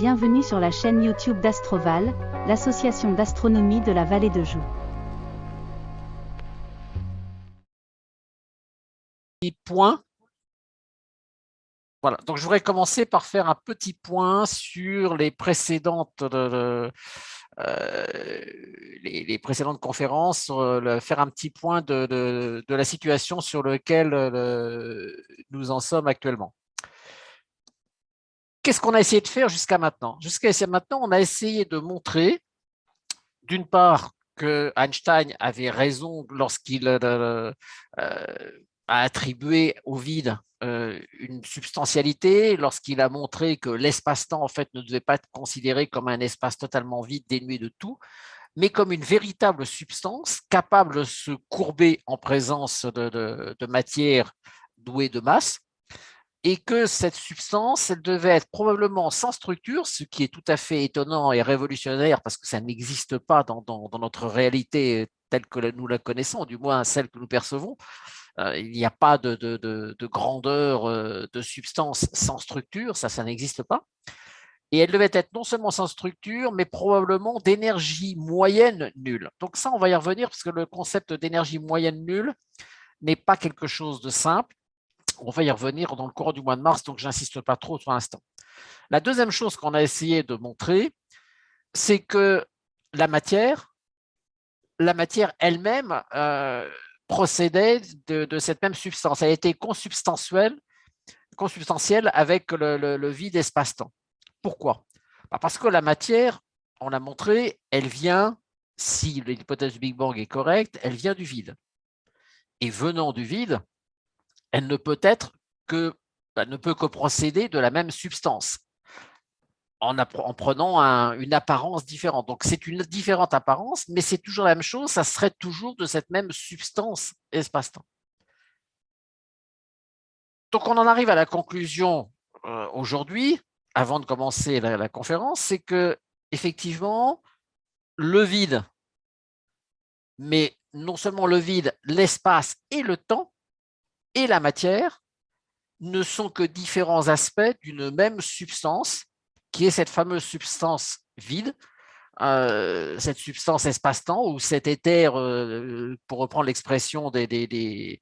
Bienvenue sur la chaîne YouTube d'Astroval, l'association d'astronomie de la vallée de Joux. Point. Voilà, donc je voudrais commencer par faire un petit point sur les précédentes, les précédentes conférences, faire un petit point de la situation sur laquelle nous en sommes actuellement. Qu'est-ce qu'on a essayé de faire jusqu'à maintenant? Jusqu'à maintenant, on a essayé de montrer, d'une part, que Einstein avait raison lorsqu'il a attribué au vide une substantialité, lorsqu'il a montré que l'espace-temps en fait ne devait pas être considéré comme un espace totalement vide, dénué de tout, mais comme une véritable substance capable de se courber en présence de matière douée de masse, et que cette substance, elle devait être probablement sans structure, ce qui est tout à fait étonnant et révolutionnaire parce que ça n'existe pas dans notre réalité telle que nous la connaissons, du moins celle que nous percevons. Il n'y a pas de grandeur de substance sans structure, ça n'existe pas. Et elle devait être non seulement sans structure, mais probablement d'énergie moyenne nulle. Donc ça, on va y revenir parce que le concept d'énergie moyenne nulle n'est pas quelque chose de simple. On va y revenir dans le courant du mois de mars, donc je n'insiste pas trop pour l'instant. La deuxième chose qu'on a essayé de montrer, c'est que la matière elle-même procédait de cette même substance. Elle était consubstantielle avec le vide espace-temps. Pourquoi? Parce que la matière, on l'a montré, elle vient, si l'hypothèse du Big Bang est correcte, elle vient du vide. Et venant du vide, elle ne peut que procéder de la même substance en prenant une apparence différente. Donc, c'est une différente apparence, mais c'est toujours la même chose, ça serait toujours de cette même substance espace-temps. Donc, on en arrive à la conclusion aujourd'hui, avant de commencer la conférence, c'est que effectivement, le vide, mais non seulement le vide, l'espace et le temps et la matière ne sont que différents aspects d'une même substance, qui est cette fameuse substance vide, cette substance espace-temps, ou cet éther, pour reprendre l'expression des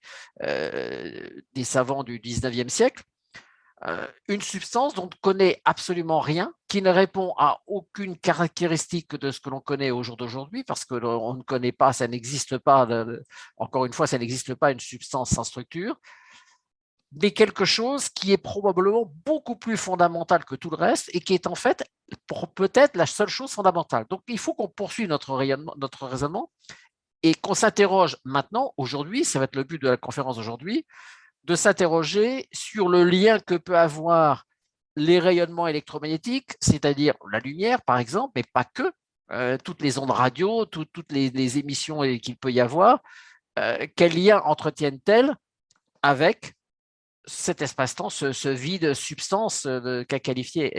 savants du 19e siècle, une substance dont on ne connaît absolument rien, qui ne répond à aucune caractéristique de ce que l'on connaît au jour d'aujourd'hui, parce qu'on ne connaît pas, ça n'existe pas, encore une fois, ça n'existe pas une substance sans structure, mais quelque chose qui est probablement beaucoup plus fondamental que tout le reste et qui est en fait peut-être la seule chose fondamentale. Donc, il faut qu'on poursuive notre raisonnement et qu'on s'interroge maintenant, aujourd'hui, ça va être le but de la conférence d'aujourd'hui, de s'interroger sur le lien que peut avoir les rayonnements électromagnétiques, c'est-à-dire la lumière, par exemple, mais pas que, toutes les ondes radio, toutes les émissions qu'il peut y avoir, quel lien entretiennent-elles avec cet espace-temps, ce vide substance qu'a qualifié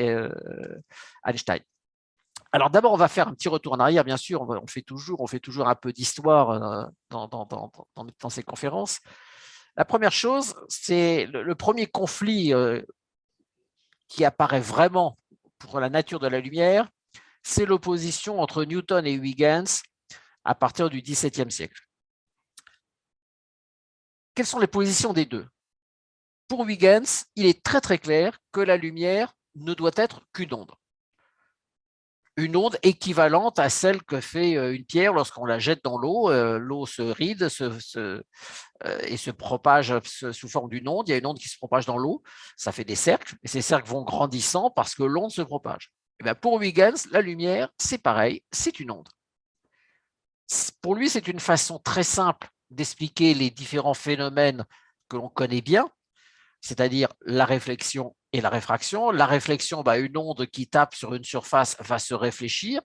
Einstein. Alors d'abord, on va faire un petit retour en arrière, bien sûr, on fait toujours un peu d'histoire dans ces conférences. La première chose, c'est le premier conflit qui apparaît vraiment pour la nature de la lumière, c'est l'opposition entre Newton et Huygens à partir du XVIIe siècle. Quelles sont les positions des deux? Pour Huygens, il est très très clair que la lumière ne doit être qu'une onde. Une onde équivalente à celle que fait une pierre lorsqu'on la jette dans l'eau. L'eau se ride et se propage sous forme d'une onde. Il y a une onde qui se propage dans l'eau, ça fait des cercles, et ces cercles vont grandissant parce que l'onde se propage. Et bien pour Huygens, la lumière, c'est pareil, c'est une onde. Pour lui, c'est une façon très simple d'expliquer les différents phénomènes que l'on connaît bien, c'est-à-dire la réflexion et la réfraction. La réflexion, une onde qui tape sur une surface va se réfléchir.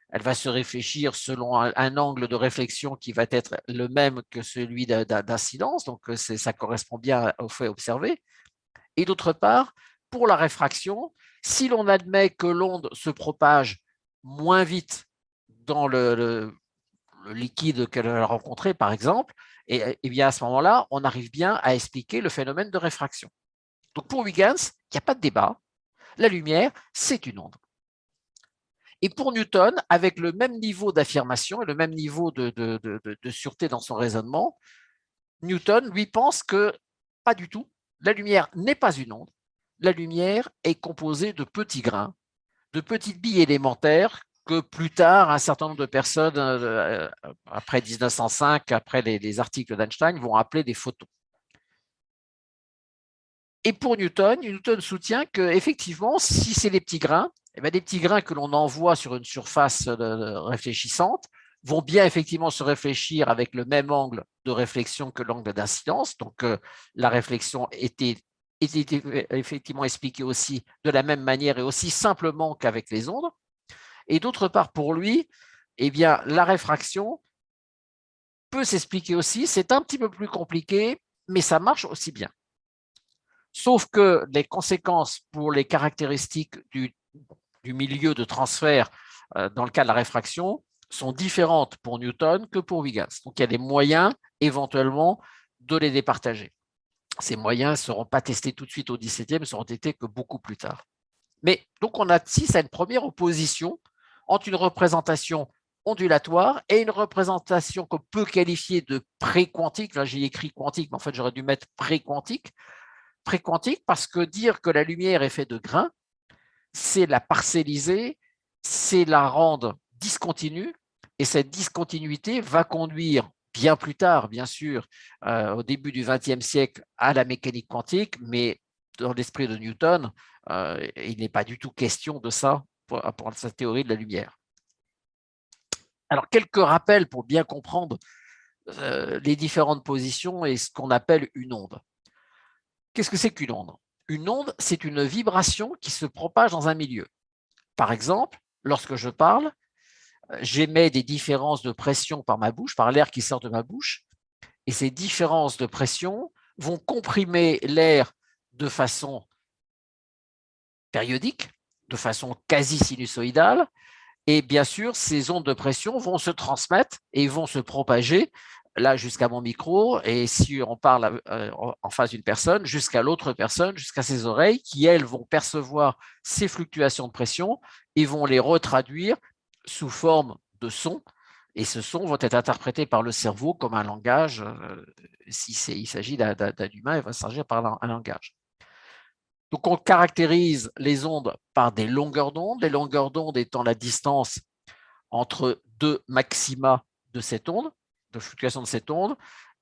Elle va se réfléchir selon un angle de réflexion qui va être le même que celui d'incidence, donc ça correspond bien au fait observé. Et d'autre part, pour la réfraction, si l'on admet que l'onde se propage moins vite dans le liquide qu'elle a rencontré, par exemple, et bien à ce moment-là, on arrive bien à expliquer le phénomène de réfraction. Donc pour Huygens, il n'y a pas de débat. La lumière, c'est une onde. Et pour Newton, avec le même niveau d'affirmation et le même niveau de sûreté dans son raisonnement, Newton, lui, pense que pas du tout, la lumière n'est pas une onde, la lumière est composée de petits grains, de petites billes élémentaires que plus tard, un certain nombre de personnes, après 1905, après les articles d'Einstein, vont appeler des photons. Et pour Newton, Newton soutient qu'effectivement, si c'est les petits grains, eh bien, des petits grains que l'on envoie sur une surface réfléchissante vont bien effectivement se réfléchir avec le même angle de réflexion que l'angle d'incidence. Donc, la réflexion était effectivement expliquée aussi de la même manière et aussi simplement qu'avec les ondes. Et d'autre part, pour lui, eh bien, la réfraction peut s'expliquer aussi. C'est un petit peu plus compliqué, mais ça marche aussi bien. Sauf que les conséquences pour les caractéristiques du milieu de transfert dans le cas de la réfraction sont différentes pour Newton que pour Huygens. Donc, il y a des moyens éventuellement de les départager. Ces moyens ne seront pas testés tout de suite au XVIIe, ne seront testés que beaucoup plus tard. Mais donc, on assiste à une première opposition entre une représentation ondulatoire et une représentation qu'on peut qualifier de pré-quantique. Là, j'ai écrit quantique, mais en fait, j'aurais dû mettre pré-quantique. Pré-quantique parce que dire que la lumière est faite de grains, c'est la parcelliser, c'est la rendre discontinue, et cette discontinuité va conduire bien plus tard, bien sûr, au début du XXe siècle, à la mécanique quantique, mais dans l'esprit de Newton, il n'est pas du tout question de ça pour sa théorie de la lumière. Alors, quelques rappels pour bien comprendre les différentes positions et ce qu'on appelle une onde. Qu'est-ce que c'est qu'une onde? Une onde, c'est une vibration qui se propage dans un milieu. Par exemple, lorsque je parle, j'émets des différences de pression par ma bouche, par l'air qui sort de ma bouche, et ces différences de pression vont comprimer l'air de façon périodique, de façon quasi sinusoïdale, et bien sûr, ces ondes de pression vont se transmettre et vont se propager là jusqu'à mon micro, et si on parle en face d'une personne, jusqu'à l'autre personne, jusqu'à ses oreilles, qui, elles, vont percevoir ces fluctuations de pression et vont les retraduire sous forme de sons, et ce son va être interprété par le cerveau comme un langage. Il s'agit d'un humain, il va s'agir par un langage. Donc, on caractérise les ondes par des longueurs d'onde, les longueurs d'onde étant la distance entre deux maxima de cette onde, de fluctuation de cette onde.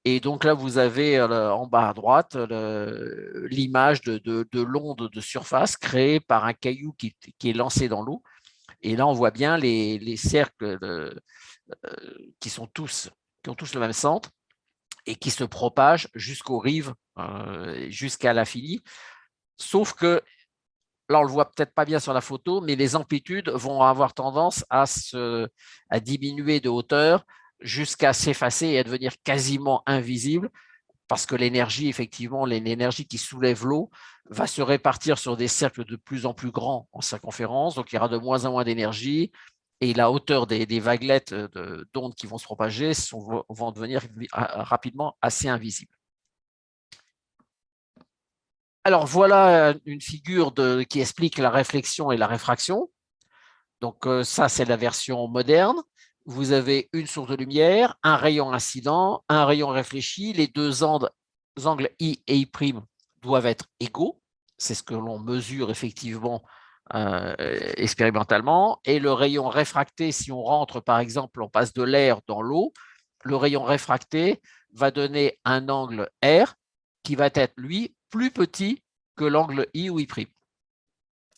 Et donc là, vous avez en bas à droite l'image de l'onde de surface créée par un caillou qui est lancé dans l'eau. Et là, on voit bien les cercles qui ont tous le même centre et qui se propagent jusqu'aux rives, jusqu'à l'infini. Sauf que là, on ne le voit peut-être pas bien sur la photo, mais les amplitudes vont avoir tendance à diminuer de hauteur jusqu'à s'effacer et à devenir quasiment invisible, parce que l'énergie, effectivement, l'énergie qui soulève l'eau va se répartir sur des cercles de plus en plus grands en circonférence, donc il y aura de moins en moins d'énergie, et la hauteur des vaguelettes d'ondes qui vont se propager vont devenir rapidement assez invisibles. Alors, voilà une figure qui explique la réflexion et la réfraction. Donc, ça, c'est la version moderne. Vous avez une source de lumière, un rayon incident, un rayon réfléchi. Les deux angles I et I' doivent être égaux. C'est ce que l'on mesure effectivement expérimentalement. Et le rayon réfracté, si on rentre, par exemple, on passe de l'air dans l'eau, le rayon réfracté va donner un angle R qui va être, lui, plus petit que l'angle I ou I'.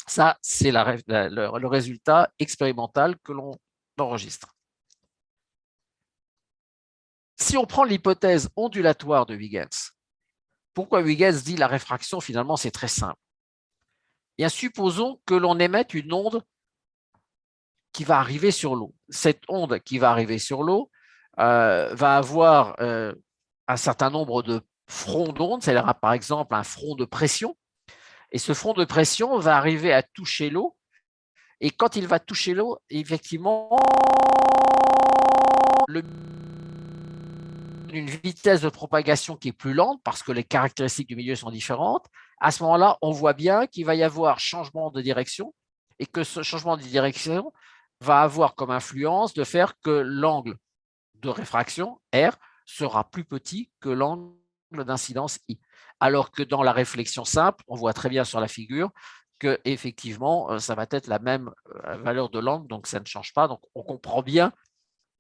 Ça, c'est le résultat expérimental que l'on enregistre. Si on prend l'hypothèse ondulatoire de Huygens, pourquoi Huygens dit la réfraction, finalement, c'est très simple. Bien, supposons que l'on émette une onde qui va arriver sur l'eau. Cette onde qui va arriver sur l'eau va avoir un certain nombre de fronts d'onde, c'est-à-dire par exemple un front de pression, et ce front de pression va arriver à toucher l'eau, et quand il va toucher l'eau, effectivement, une vitesse de propagation qui est plus lente parce que les caractéristiques du milieu sont différentes. À ce moment-là, on voit bien qu'il va y avoir changement de direction et que ce changement de direction va avoir comme influence de faire que l'angle de réfraction, R, sera plus petit que l'angle d'incidence I. Alors que dans la réflexion simple, on voit très bien sur la figure que effectivement, ça va être la même valeur de l'angle, donc ça ne change pas. Donc on comprend bien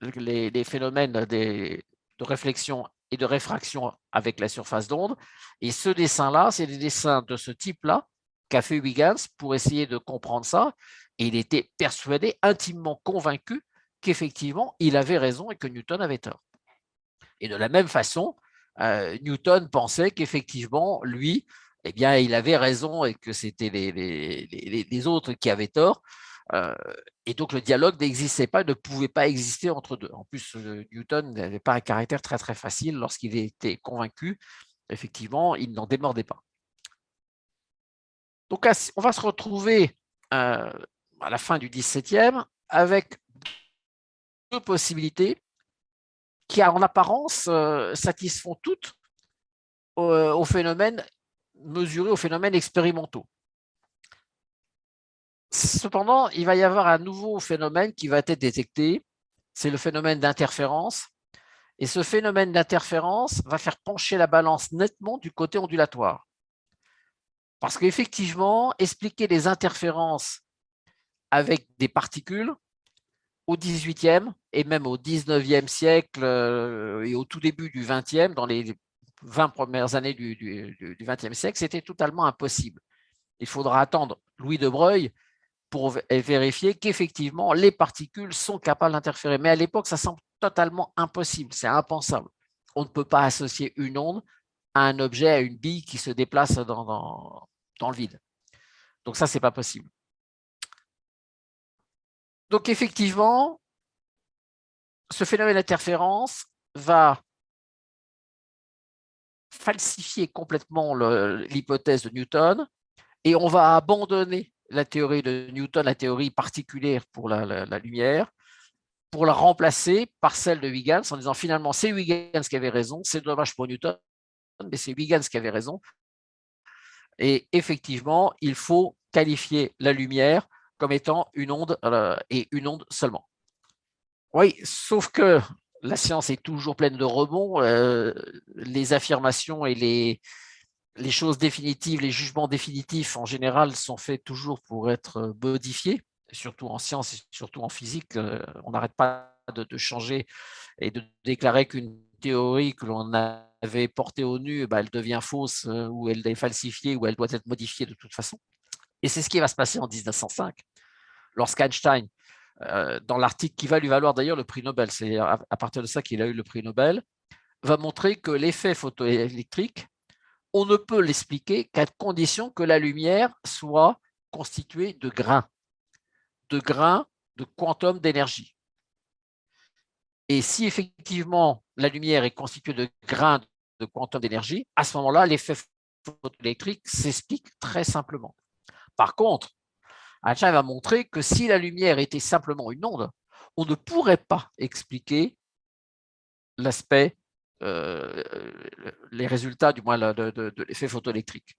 les phénomènes de réflexion et de réfraction avec la surface d'onde. Et ce dessin-là, c'est des dessins de ce type-là qu'a fait Huygens pour essayer de comprendre ça. Et il était persuadé, intimement convaincu, qu'effectivement, il avait raison et que Newton avait tort. Et de la même façon, Newton pensait qu'effectivement, lui, eh bien, il avait raison et que c'était les autres qui avaient tort. Et donc, le dialogue n'existait pas, ne pouvait pas exister entre deux. En plus, Newton n'avait pas un caractère très, très facile. Lorsqu'il était convaincu, effectivement, il n'en démordait pas. Donc, on va se retrouver à la fin du XVIIe avec deux possibilités qui, en apparence, satisfont toutes aux phénomènes mesurés, aux phénomènes expérimentaux. Cependant, il va y avoir un nouveau phénomène qui va être détecté, c'est le phénomène d'interférence. Et ce phénomène d'interférence va faire pencher la balance nettement du côté ondulatoire. Parce qu'effectivement, expliquer les interférences avec des particules, au XVIIIe et même au XIXe siècle et au tout début du XXe, dans les 20 premières années du XXe siècle, c'était totalement impossible. Il faudra attendre Louis de Broglie pour vérifier qu'effectivement, les particules sont capables d'interférer. Mais à l'époque, ça semble totalement impossible, c'est impensable. On ne peut pas associer une onde à un objet, à une bille qui se déplace dans le vide. Donc ça, ce n'est pas possible. Donc effectivement, ce phénomène d'interférence va falsifier complètement l'hypothèse de Newton et on va abandonner la théorie de Newton, la théorie particulière pour la lumière, pour la remplacer par celle de Huygens en disant finalement c'est Huygens qui avait raison, c'est dommage pour Newton, mais c'est Huygens qui avait raison. Et effectivement, il faut qualifier la lumière comme étant une onde et une onde seulement. Oui, sauf que la science est toujours pleine de rebonds. Les affirmations et les choses définitives, les jugements définitifs en général sont faits toujours pour être modifiés, surtout en sciences et surtout en physique. On n'arrête pas de changer et de déclarer qu'une théorie que l'on avait portée au nu, elle devient fausse ou elle est falsifiée ou elle doit être modifiée de toute façon. Et c'est ce qui va se passer en 1905, lorsqu'Einstein, dans l'article qui va lui valoir d'ailleurs le prix Nobel, c'est à partir de ça qu'il a eu le prix Nobel, va montrer que l'effet photoélectrique, on ne peut l'expliquer qu'à condition que la lumière soit constituée de grains de quantum d'énergie. Et si effectivement la lumière est constituée de grains de quantum d'énergie, à ce moment-là, l'effet photoélectrique s'explique très simplement. Par contre, Einstein va montrer que si la lumière était simplement une onde, on ne pourrait pas expliquer l'aspect, les résultats du moins de l'effet photoélectrique.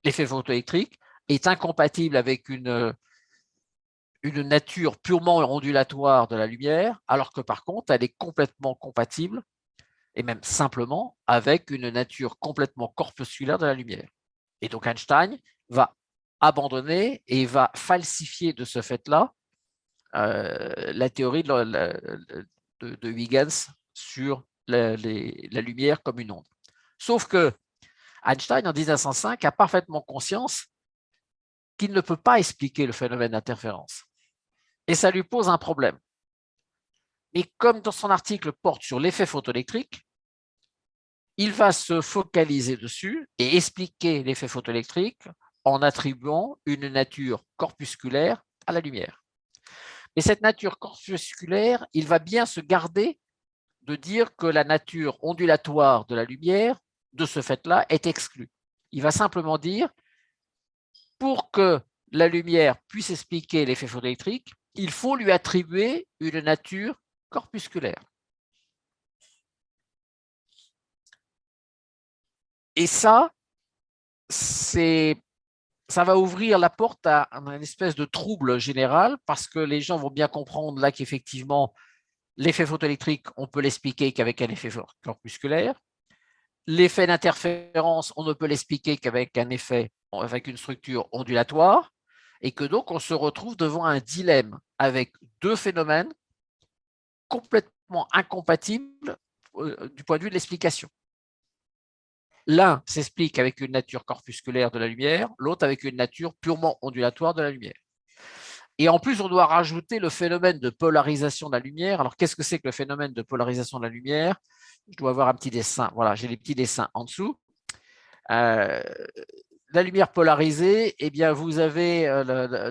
L'effet photoélectrique est incompatible avec une nature purement ondulatoire de la lumière, alors que par contre, elle est complètement compatible, et même simplement, avec une nature complètement corpusculaire de la lumière. Et donc Einstein va abandonner et va falsifier de ce fait-là la théorie de Huygens sur la lumière comme une onde. Sauf que Einstein, en 1905, a parfaitement conscience qu'il ne peut pas expliquer le phénomène d'interférence. Et ça lui pose un problème. Et comme dans son article porte sur l'effet photoélectrique, il va se focaliser dessus et expliquer l'effet photoélectrique en attribuant une nature corpusculaire à la lumière. Mais cette nature corpusculaire, il va bien se garder de dire que la nature ondulatoire de la lumière, de ce fait-là, est exclue. Il va simplement dire, pour que la lumière puisse expliquer l'effet photoélectrique, il faut lui attribuer une nature corpusculaire. Et ça, c'est ça va ouvrir la porte à une espèce de trouble général parce que les gens vont bien comprendre là qu'effectivement, l'effet photoélectrique, on peut l'expliquer qu'avec un effet corpusculaire. L'effet d'interférence, on ne peut l'expliquer qu'avec un effet, avec une structure ondulatoire, et que donc on se retrouve devant un dilemme avec deux phénomènes complètement incompatibles du point de vue de l'explication. L'un s'explique avec une nature corpusculaire de la lumière, l'autre avec une nature purement ondulatoire de la lumière. Et en plus, on doit rajouter le phénomène de polarisation de la lumière. Alors, qu'est-ce que c'est que le phénomène de polarisation de la lumière? Je dois avoir un petit dessin. Voilà, j'ai les petits dessins en dessous. La lumière polarisée, eh bien, vous avez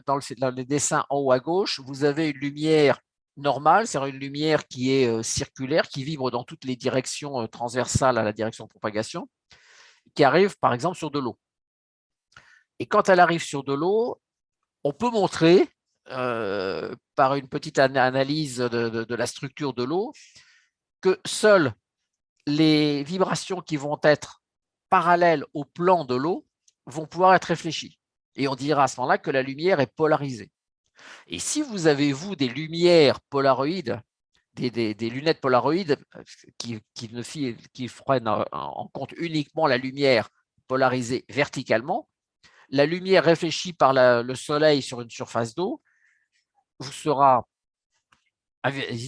dans les dessins en haut à gauche, vous avez une lumière normale, c'est-à-dire une lumière qui est circulaire, qui vibre dans toutes les directions transversales à la direction de propagation, qui arrive par exemple sur de l'eau. Et quand elle arrive sur de l'eau, on peut montrer par une petite analyse de la structure de l'eau que seules les vibrations qui vont être parallèles au plan de l'eau vont pouvoir être réfléchies. Et on dira à ce moment-là que la lumière est polarisée. Et si vous avez, vous, des lumières polaroïdes, des lunettes polaroïdes qui prennent en compte uniquement la lumière polarisée verticalement, la lumière réfléchie par le soleil sur une surface d'eau vous sera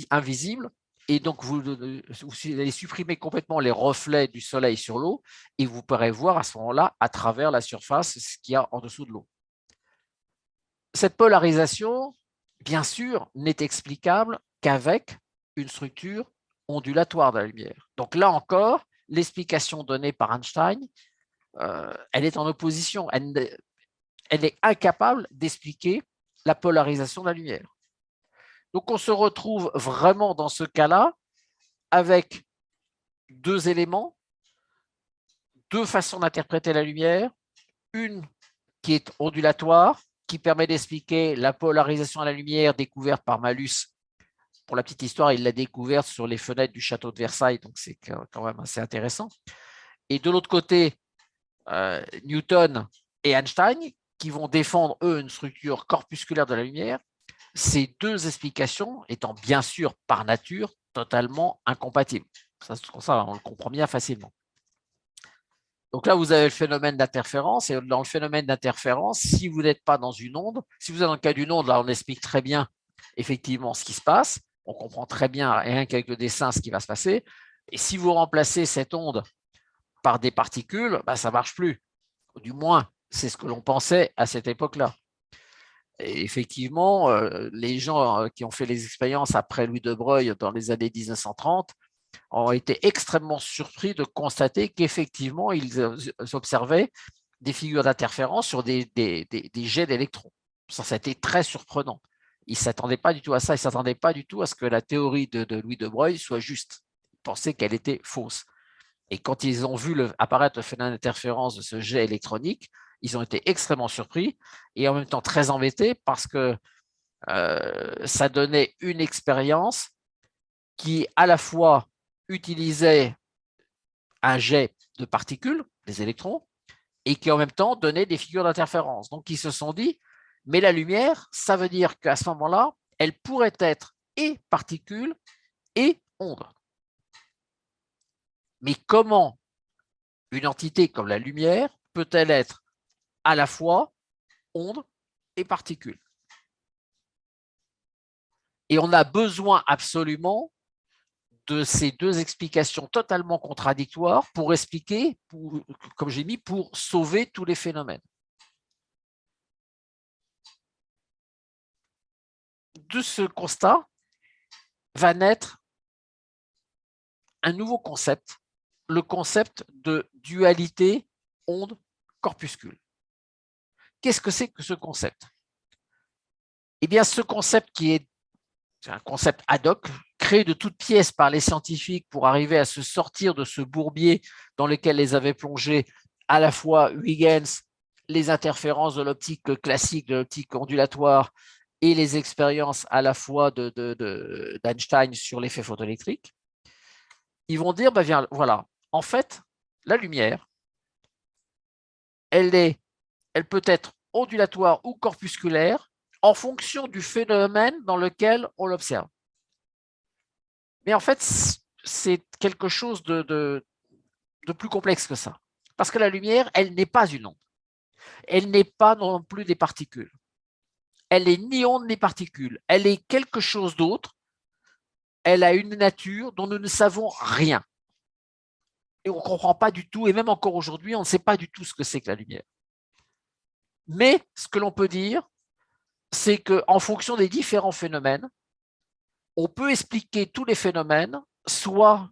invisible et donc vous allez supprimer complètement les reflets du soleil sur l'eau et vous pourrez voir à ce moment-là à travers la surface ce qu'il y a en dessous de l'eau. Cette polarisation, bien sûr, n'est explicable qu'avec une structure ondulatoire de la lumière. Donc là encore, l'explication donnée par Einstein, elle est en opposition. Elle est incapable d'expliquer la polarisation de la lumière. Donc on se retrouve vraiment dans ce cas-là avec deux éléments, deux façons d'interpréter la lumière, une qui est ondulatoire, qui permet d'expliquer la polarisation de la lumière découverte par Malus. Pour la petite histoire, il l'a découverte sur les fenêtres du château de Versailles, donc c'est quand même assez intéressant. Et de l'autre côté, Newton et Einstein, qui vont défendre, eux, une structure corpusculaire de la lumière, ces deux explications étant bien sûr par nature totalement incompatibles. Ça, on le comprend bien facilement. Donc là, vous avez le phénomène d'interférence, et dans le phénomène d'interférence, si vous n'êtes pas dans une onde, si vous êtes dans le cas d'une onde, là, on explique très bien effectivement ce qui se passe, on comprend très bien, rien qu'avec le dessin, ce qui va se passer, et si vous remplacez cette onde par des particules, ben, ça ne marche plus. Du moins, c'est ce que l'on pensait à cette époque-là. Et effectivement, les gens qui ont fait les expériences après Louis de Broglie dans les années 1930 ont été extrêmement surpris de constater qu'effectivement, ils observaient des figures d'interférence sur des jets d'électrons. Ça a été très surprenant. Ils ne s'attendaient pas du tout à ça, ils ne s'attendaient pas du tout à ce que la théorie de Louis de Broglie soit juste. Ils pensaient qu'elle était fausse. Et quand ils ont vu apparaître le phénomène d'interférence de ce jet électronique, ils ont été extrêmement surpris et en même temps très embêtés parce que ça donnait une expérience qui à la fois utilisait un jet de particules, des électrons, et qui en même temps donnait des figures d'interférence. Donc ils se sont dit, mais la lumière, ça veut dire qu'à ce moment-là, elle pourrait être et particule et onde. Mais comment une entité comme la lumière peut-elle être à la fois onde et particule? Et on a besoin absolument de ces deux explications totalement contradictoires pour expliquer, comme j'ai mis, pour sauver tous les phénomènes. De ce constat va naître un nouveau concept, le concept de dualité onde-corpuscule. Qu'est-ce que c'est que ce concept? Eh bien, ce concept qui est un concept ad hoc, créé de toutes pièces par les scientifiques pour arriver à se sortir de ce bourbier dans lequel les avaient plongés à la fois Huygens, les interférences de l'optique classique, de l'optique ondulatoire, et les expériences à la fois d'Einstein sur l'effet photoélectrique. Ils vont dire, ben voilà, en fait, la lumière, elle peut être ondulatoire ou corpusculaire en fonction du phénomène dans lequel on l'observe. Mais en fait, c'est quelque chose de plus complexe que ça. Parce que la lumière, elle n'est pas une onde. Elle n'est pas non plus des particules. Elle n'est ni onde ni particule. Elle est quelque chose d'autre. Elle a une nature dont nous ne savons rien. Et on ne comprend pas du tout, et même encore aujourd'hui, on ne sait pas du tout ce que c'est que la lumière. Mais ce que l'on peut dire, c'est qu'en fonction des différents phénomènes, on peut expliquer tous les phénomènes, soit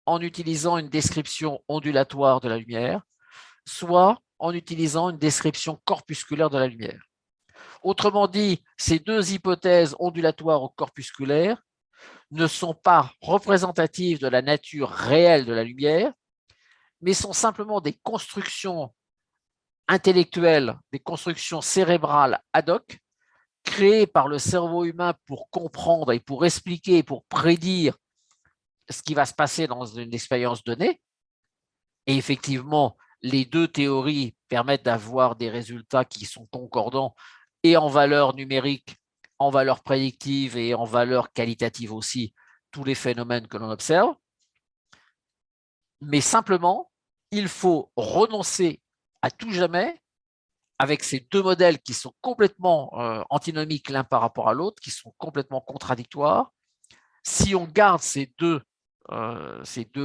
en utilisant une description ondulatoire de la lumière, soit en utilisant une description corpusculaire de la lumière. Autrement dit, ces deux hypothèses ondulatoires ou corpusculaires ne sont pas représentatives de la nature réelle de la lumière, mais sont simplement des constructions intellectuelles, des constructions cérébrales ad hoc, créées par le cerveau humain pour comprendre et pour expliquer et pour prédire ce qui va se passer dans une expérience donnée. Et effectivement, les deux théories permettent d'avoir des résultats qui sont concordants et en valeur numérique, en valeur prédictive et en valeur qualitative aussi, tous les phénomènes que l'on observe. Mais simplement, il faut renoncer à tout jamais avec ces deux modèles qui sont complètement antinomiques l'un par rapport à l'autre, qui sont complètement contradictoires. Si on garde ces deux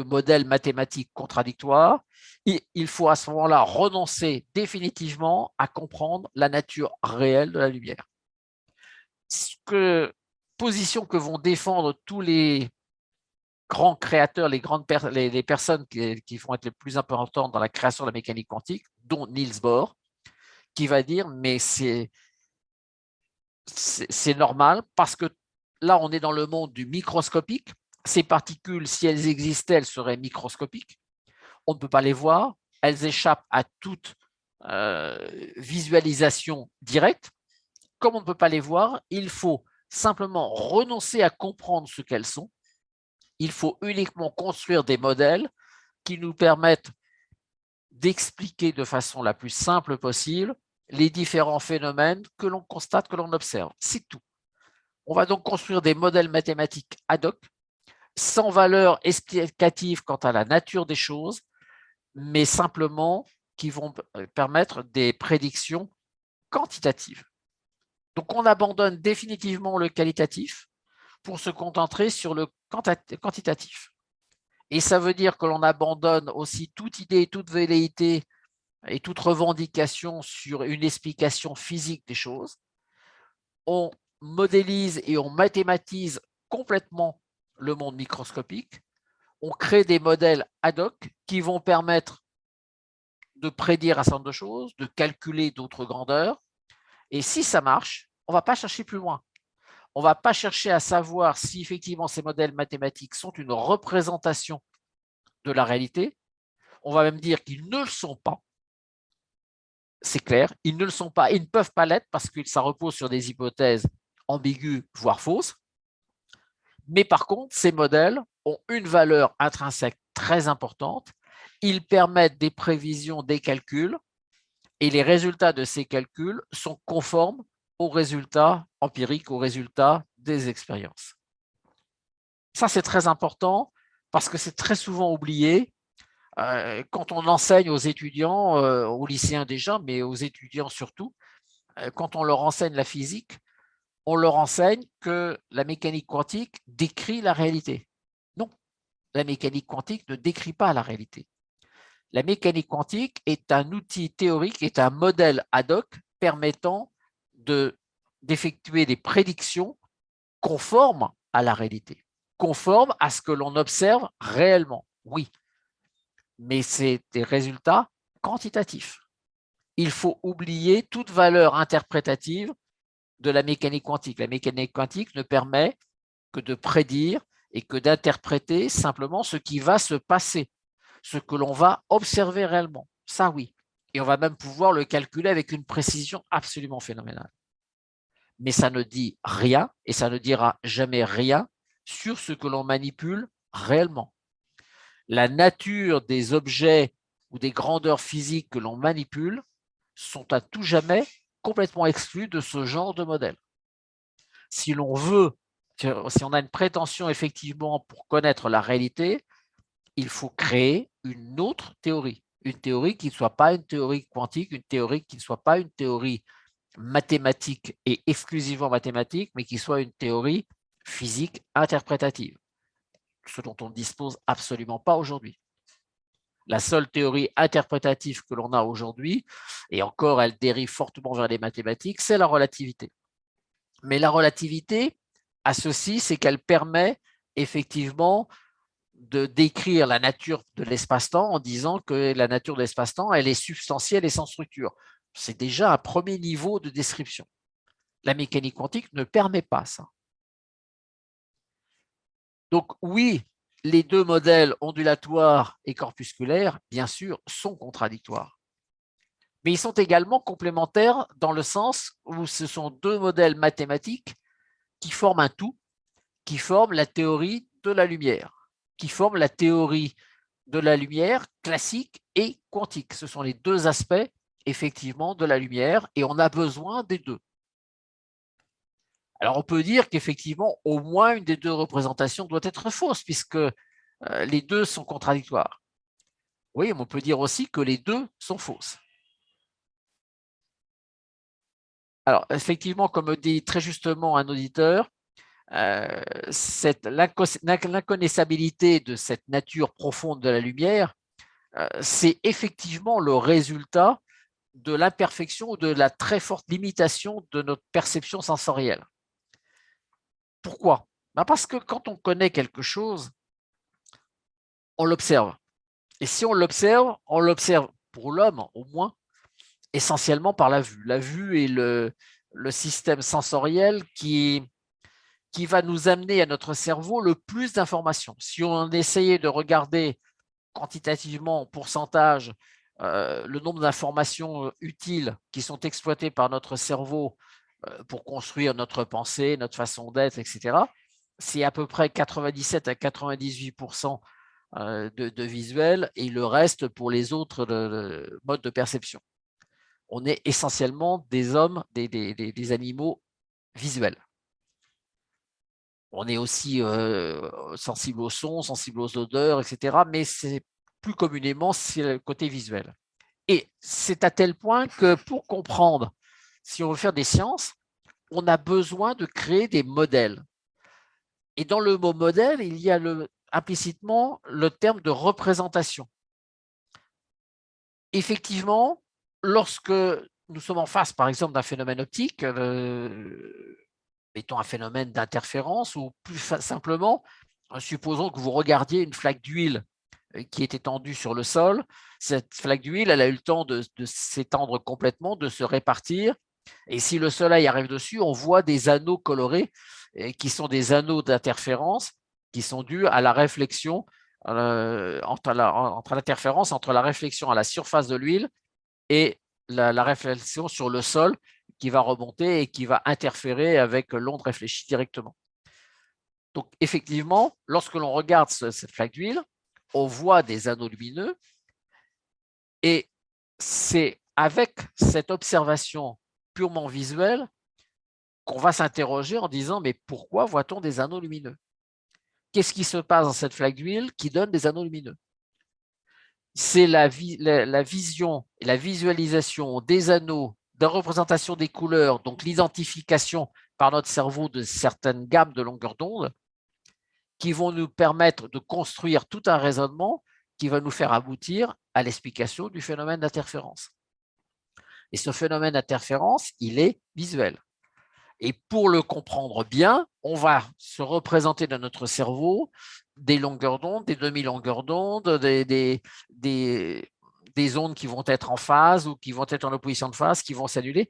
modèles mathématiques contradictoires, il faut à ce moment-là renoncer définitivement à comprendre la nature réelle de la lumière. Position que vont défendre tous les grands créateurs, les personnes qui vont être les plus importantes dans la création de la mécanique quantique, dont Niels Bohr, qui va dire mais c'est normal parce que là on est dans le monde du microscopique. Ces particules, si elles existaient, elles seraient microscopiques. On ne peut pas les voir. Elles échappent à toute visualisation directe. Comme on ne peut pas les voir, il faut simplement renoncer à comprendre ce qu'elles sont. Il faut uniquement construire des modèles qui nous permettent d'expliquer de façon la plus simple possible les différents phénomènes que l'on constate, que l'on observe. C'est tout. On va donc construire des modèles mathématiques ad hoc, sans valeur explicative quant à la nature des choses, mais simplement qui vont permettre des prédictions quantitatives. Donc on abandonne définitivement le qualitatif pour se concentrer sur le quantitatif. Et ça veut dire que l'on abandonne aussi toute idée, toute velléité et toute revendication sur une explication physique des choses. On modélise et on mathématise complètement le monde microscopique. On crée des modèles ad hoc qui vont permettre de prédire un certain nombre de choses, de calculer d'autres grandeurs. Et si ça marche, on ne va pas chercher plus loin. On ne va pas chercher à savoir si effectivement ces modèles mathématiques sont une représentation de la réalité. On va même dire qu'ils ne le sont pas. C'est clair, ils ne le sont pas, ils ne peuvent pas l'être parce que ça repose sur des hypothèses ambiguës, voire fausses. Mais par contre, ces modèles ont une valeur intrinsèque très importante. Ils permettent des prévisions, des calculs, et les résultats de ces calculs sont conformes aux résultats empiriques, aux résultats des expériences. Ça, c'est très important parce que c'est très souvent oublié. Quand on enseigne aux étudiants, aux lycéens déjà, mais aux étudiants surtout, quand on leur enseigne la physique, on leur enseigne que la mécanique quantique décrit la réalité. Non, la mécanique quantique ne décrit pas la réalité. La mécanique quantique est un outil théorique, est un modèle ad hoc permettant d'effectuer des prédictions conformes à la réalité, conformes à ce que l'on observe réellement, oui. Mais c'est des résultats quantitatifs. Il faut oublier toute valeur interprétative de la mécanique quantique. La mécanique quantique ne permet que de prédire et que d'interpréter simplement ce qui va se passer, ce que l'on va observer réellement. Ça, oui. Et on va même pouvoir le calculer avec une précision absolument phénoménale. Mais ça ne dit rien, et ça ne dira jamais rien sur ce que l'on manipule réellement. La nature des objets ou des grandeurs physiques que l'on manipule sont à tout jamais complètement exclus de ce genre de modèle. Si l'on veut, si on a une prétention effectivement pour connaître la réalité, il faut créer une autre théorie. Une théorie qui ne soit pas une théorie quantique, une théorie qui ne soit pas une théorie mathématique et exclusivement mathématique, mais qui soit une théorie physique interprétative, ce dont on ne dispose absolument pas aujourd'hui. La seule théorie interprétative que l'on a aujourd'hui, et encore elle dérive fortement vers les mathématiques, c'est la relativité. Mais la relativité a ceci, c'est qu'elle permet effectivement de décrire la nature de l'espace-temps en disant que la nature de l'espace-temps, elle est substantielle et sans structure. C'est déjà un premier niveau de description. La mécanique quantique ne permet pas ça. Donc oui, les deux modèles ondulatoires et corpusculaires, bien sûr, sont contradictoires. Mais ils sont également complémentaires dans le sens où ce sont deux modèles mathématiques qui forment un tout, qui forment la théorie de la lumière, qui forment la théorie de la lumière classique et quantique. Ce sont les deux aspects, effectivement, de la lumière, et on a besoin des deux. Alors, on peut dire qu'effectivement, au moins une des deux représentations doit être fausse, puisque les deux sont contradictoires. Oui, mais on peut dire aussi que les deux sont fausses. Alors, effectivement, comme dit très justement un auditeur, l'inconnaissabilité de cette nature profonde de la lumière, c'est effectivement le résultat de l'imperfection ou de la très forte limitation de notre perception sensorielle. Pourquoi? Parce que quand on connaît quelque chose, on l'observe. Et si on l'observe pour l'homme au moins, essentiellement par la vue. La vue est le système sensoriel qui va nous amener à notre cerveau le plus d'informations. Si on essayait de regarder quantitativement en pourcentage le nombre d'informations utiles qui sont exploitées par notre cerveau pour construire notre pensée, notre façon d'être, etc., c'est à peu près 97 à 98% de visuel et le reste pour les autres modes de perception. On est essentiellement des hommes, des animaux visuels. On est aussi sensible au son, sensible aux odeurs, etc. Mais c'est plus communément, c'est le côté visuel. Et c'est à tel point que pour comprendre, si on veut faire des sciences, on a besoin de créer des modèles. Et dans le mot modèle, il y a implicitement le terme de représentation. Effectivement, lorsque nous sommes en face, par exemple, d'un phénomène optique, mettons un phénomène d'interférence, ou plus simplement, supposons que vous regardiez une flaque d'huile qui est étendue sur le sol. Cette flaque d'huile, elle a eu le temps de s'étendre complètement, de se répartir. Et si le soleil arrive dessus, on voit des anneaux colorés qui sont des anneaux d'interférence qui sont dus à la réflexion entre l'interférence entre la réflexion à la surface de l'huile et la réflexion sur le sol qui va remonter et qui va interférer avec l'onde réfléchie directement. Donc, effectivement, lorsque l'on regarde cette flaque d'huile, on voit des anneaux lumineux et c'est avec cette observation purement visuelle qu'on va s'interroger en disant « mais pourquoi voit-on des anneaux lumineux ?» Qu'est-ce qui se passe dans cette flaque d'huile qui donne des anneaux lumineux? C'est la vision et la visualisation des anneaux, de représentation des couleurs, donc l'identification par notre cerveau de certaines gammes de longueurs d'onde qui vont nous permettre de construire tout un raisonnement qui va nous faire aboutir à l'explication du phénomène d'interférence. Et ce phénomène d'interférence, il est visuel. Et pour le comprendre bien, on va se représenter dans notre cerveau des longueurs d'onde, des demi-longueurs d'onde, des ondes qui vont être en phase ou qui vont être en opposition de phase, qui vont s'annuler.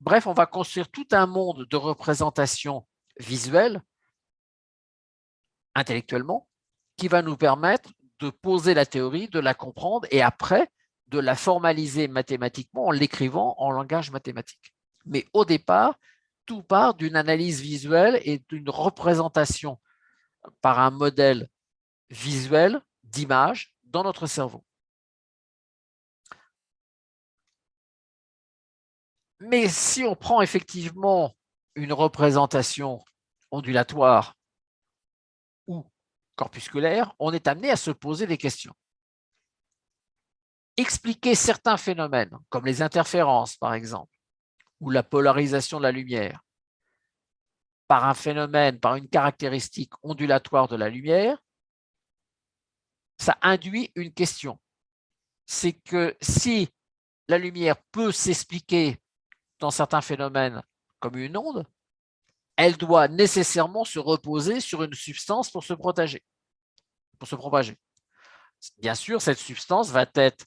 Bref, on va construire tout un monde de représentations visuelles, intellectuellement, qui va nous permettre de poser la théorie, de la comprendre et après de la formaliser mathématiquement en l'écrivant en langage mathématique. Mais au départ, tout part d'une analyse visuelle et d'une représentation par un modèle visuel d'image dans notre cerveau. Mais si on prend effectivement une représentation ondulatoire ou corpusculaire, on est amené à se poser des questions. Expliquer certains phénomènes, comme les interférences par exemple, ou la polarisation de la lumière, par un phénomène, par une caractéristique ondulatoire de la lumière, ça induit une question. C'est que si la lumière peut s'expliquer dans certains phénomènes comme une onde, elle doit nécessairement se reposer sur une substance pour se propager. Bien sûr, cette substance va être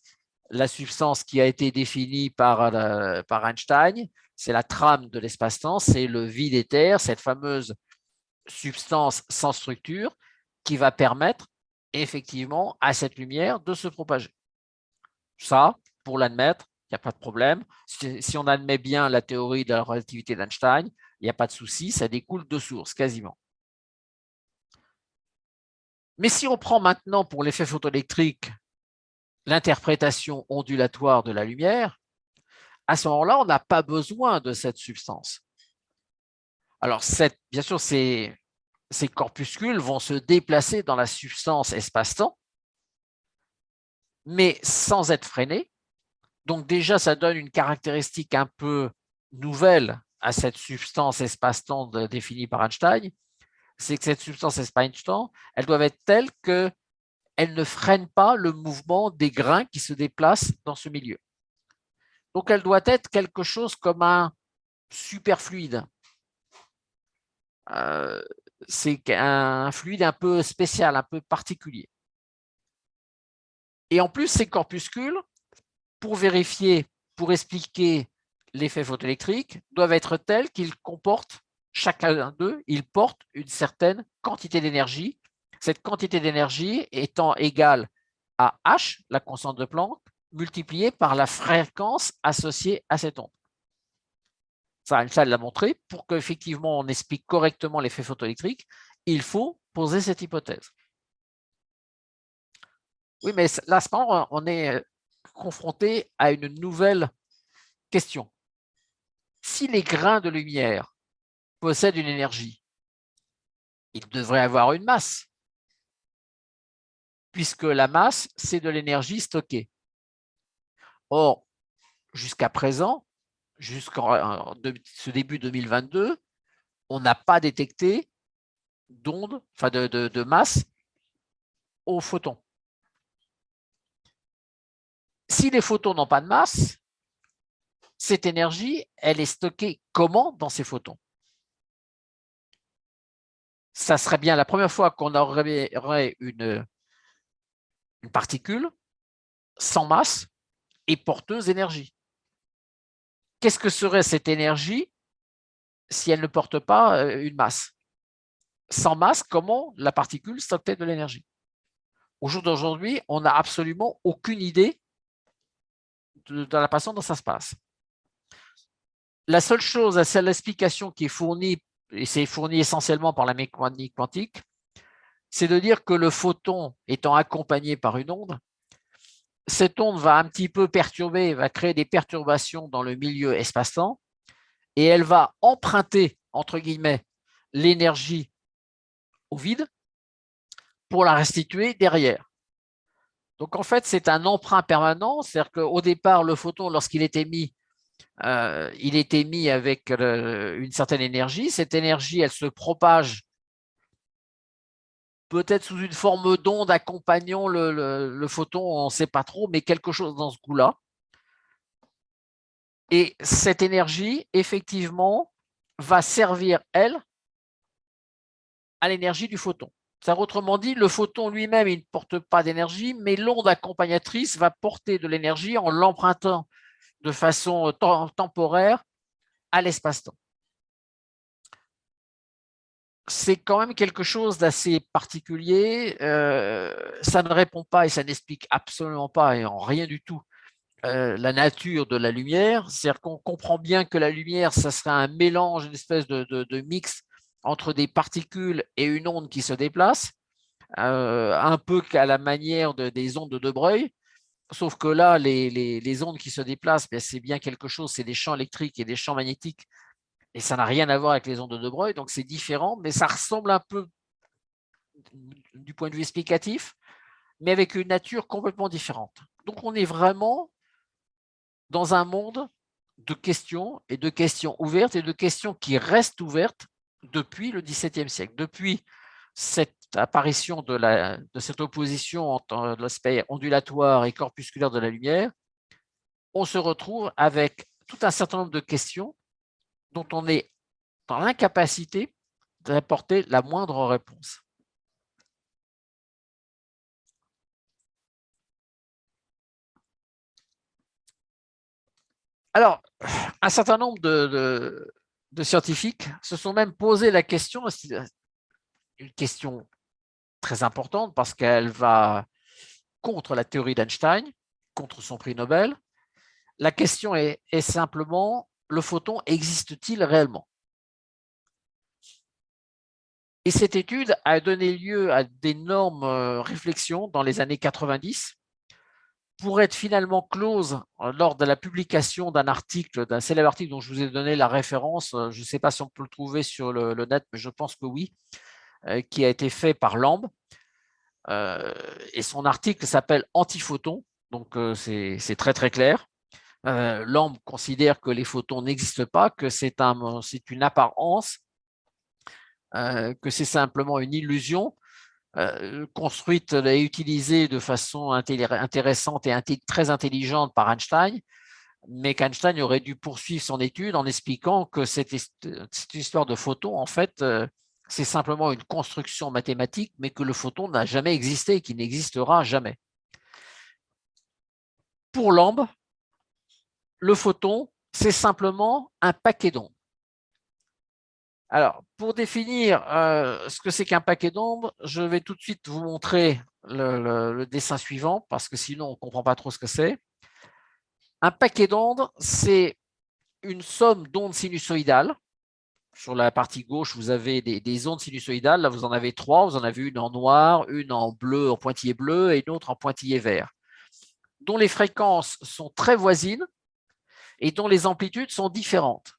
la substance qui a été définie par Einstein, c'est la trame de l'espace-temps, c'est le vide éther, cette fameuse substance sans structure qui va permettre effectivement à cette lumière de se propager. Ça, pour l'admettre, il n'y a pas de problème. Si on admet bien la théorie de la relativité d'Einstein, il n'y a pas de souci, ça découle de source quasiment. Mais si on prend maintenant pour l'effet photoélectrique l'interprétation ondulatoire de la lumière, à ce moment-là, on n'a pas besoin de cette substance. Alors, bien sûr, ces corpuscules vont se déplacer dans la substance espace-temps, mais sans être freinés. Donc déjà, ça donne une caractéristique un peu nouvelle à cette substance espace-temps définie par Einstein, c'est que cette substance espace-temps, elle doit être telle qu'elle ne freine pas le mouvement des grains qui se déplacent dans ce milieu. Donc elle doit être quelque chose comme un superfluide. C'est un fluide un peu spécial, un peu particulier. Et en plus, ces corpuscules, pour vérifier, pour expliquer l'effet photoélectrique, doivent être tels qu'ils comportent, chacun d'eux, ils portent une certaine quantité d'énergie. Cette quantité d'énergie étant égale à H, la constante de Planck, multipliée par la fréquence associée à cette onde. Ça, Einstein l'a montré. Pour qu'effectivement on explique correctement l'effet photoélectrique, il faut poser cette hypothèse. Oui, mais là, on est confronté à une nouvelle question. Si les grains de lumière possèdent une énergie, ils devraient avoir une masse, puisque la masse, c'est de l'énergie stockée. Or, jusqu'à présent, jusqu'en ce début 2022, on n'a pas détecté d'ondes, enfin de masse aux photons. Si les photons n'ont pas de masse, cette énergie, elle est stockée comment dans ces photons? Ça serait bien la première fois qu'on aurait une particule sans masse et porteuse d'énergie. Qu'est-ce que serait cette énergie si elle ne porte pas une masse? Sans masse, comment la particule stocke-t-elle de l'énergie? Au jour d'aujourd'hui, on n'a absolument aucune idée de la façon dont ça se passe. La seule chose, c'est l'explication qui est fournie, et c'est fourni essentiellement par la mécanique quantique, c'est de dire que le photon étant accompagné par une onde, cette onde va un petit peu perturber, va créer des perturbations dans le milieu espace-temps, et elle va emprunter, entre guillemets, l'énergie au vide pour la restituer derrière. Donc en fait, c'est un emprunt permanent, c'est-à-dire qu'au départ, le photon, lorsqu'il est émis, il est émis avec une certaine énergie. Cette énergie, elle se propage peut-être sous une forme d'onde accompagnant le photon, on ne sait pas trop, mais quelque chose dans ce goût-là. Et cette énergie, effectivement, va servir, elle, à l'énergie du photon. Autrement dit, le photon lui-même, il ne porte pas d'énergie, mais l'onde accompagnatrice va porter de l'énergie en l'empruntant de façon temporaire à l'espace-temps. C'est quand même quelque chose d'assez particulier. Ça ne répond pas et ça n'explique absolument pas et en rien du tout la nature de la lumière. C'est-à-dire qu'on comprend bien que la lumière, ça serait un mélange, une espèce de mix entre des particules et une onde qui se déplace, un peu qu'à la manière des ondes de De Broglie. sauf que là, les ondes qui se déplacent, c'est bien quelque chose, c'est des champs électriques et des champs magnétiques, et ça n'a rien à voir avec les ondes de Broglie, donc c'est différent, mais ça ressemble un peu du point de vue explicatif, mais avec une nature complètement différente. Donc on est vraiment dans un monde de questions et de questions ouvertes et de questions qui restent ouvertes depuis le XVIIe siècle, depuis cette apparition de cette opposition entre l'aspect ondulatoire et corpusculaire de la lumière. On se retrouve avec tout un certain nombre de questions dont on est dans l'incapacité d'apporter la moindre réponse. Alors, un certain nombre de scientifiques se sont même posé la question, une question très importante parce qu'elle va contre la théorie d'Einstein, contre son prix Nobel. La question est simplement, le photon existe-t-il réellement? Et cette étude a donné lieu à d'énormes réflexions dans les années 90 pour être finalement close lors de la publication d'un article, d'un célèbre article dont je vous ai donné la référence. Je ne sais pas si on peut le trouver sur le net, mais je pense que oui, qui a été fait par Lamb. Et son article s'appelle Antiphoton, donc c'est très très clair. Lamb considère que les photons n'existent pas, que c'est une apparence, que c'est simplement une illusion construite et utilisée de façon intéressante et très intelligente par Einstein, mais qu'Einstein aurait dû poursuivre son étude en expliquant que cette histoire de photons, en fait, c'est simplement une construction mathématique, mais que le photon n'a jamais existé et qui n'existera jamais. Pour Lamb, le photon, c'est simplement un paquet d'ondes. Alors, pour définir ce que c'est qu'un paquet d'ondes, je vais tout de suite vous montrer le dessin suivant, parce que sinon, on ne comprend pas trop ce que c'est. Un paquet d'ondes, c'est une somme d'ondes sinusoïdales. Sur la partie gauche, vous avez des ondes sinusoïdales. Là, vous en avez trois. Vous en avez une en noir, une en bleu, en pointillé bleu, et une autre en pointillé vert, dont les fréquences sont très voisines et dont les amplitudes sont différentes.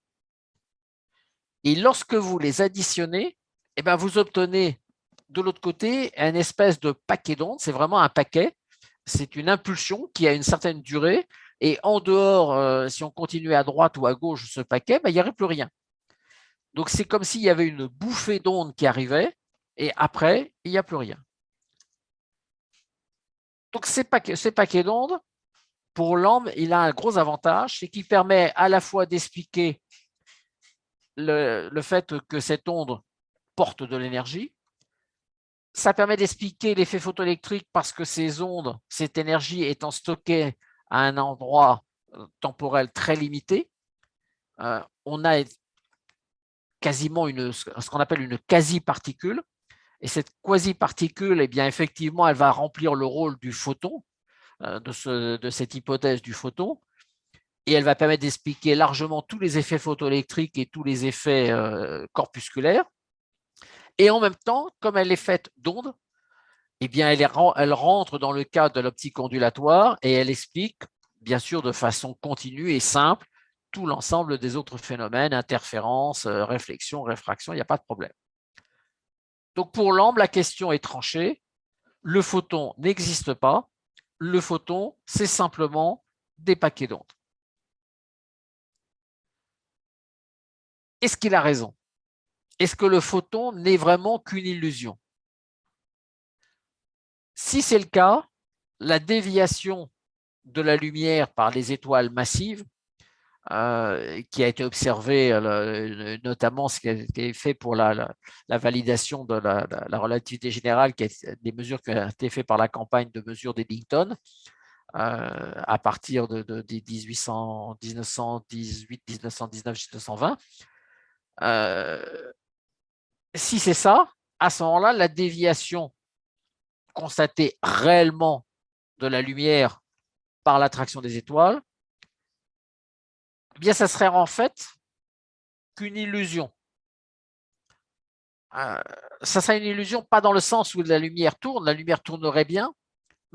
Et lorsque vous les additionnez, eh bien, vous obtenez de l'autre côté un espèce de paquet d'ondes. C'est vraiment un paquet. C'est une impulsion qui a une certaine durée. Et en dehors, si on continuait à droite ou à gauche de ce paquet, il n'y aurait plus rien. Donc, c'est comme s'il y avait une bouffée d'ondes qui arrivait et après, il n'y a plus rien. Donc, ces paquets d'ondes, pour Lamb, il a un gros avantage, c'est qu'il permet à la fois d'expliquer le fait que cette onde porte de l'énergie. Ça permet d'expliquer l'effet photoélectrique parce que ces ondes, cette énergie étant stockée à un endroit temporel très limité, on a quasiment ce qu'on appelle une quasi-particule. Et cette quasi-particule, eh bien, effectivement, elle va remplir le rôle du photon, de cette hypothèse du photon, et elle va permettre d'expliquer largement tous les effets photoélectriques et tous les effets corpusculaires. Et en même temps, comme elle est faite d'ondes, eh bien, elle rentre dans le cadre de l'optique ondulatoire et elle explique, bien sûr, de façon continue et simple, tout l'ensemble des autres phénomènes, interférences, réflexion, réfraction, il n'y a pas de problème. Donc, pour Lamb, la question est tranchée. Le photon n'existe pas. Le photon, c'est simplement des paquets d'ondes. Est-ce qu'il a raison? Est-ce que le photon n'est vraiment qu'une illusion? Si c'est le cas, la déviation de la lumière par les étoiles massives, qui a été observée, notamment ce qui a été fait pour la validation de la relativité générale, des mesures qui ont été faites par la campagne de mesure d'Eddington, à partir de 1918, 1919, 1920. Si c'est ça, à ce moment-là, la déviation constatée réellement de la lumière par l'attraction des étoiles, eh bien, ça serait en fait qu'une illusion. Ça serait une illusion, pas dans le sens où la lumière tournerait bien,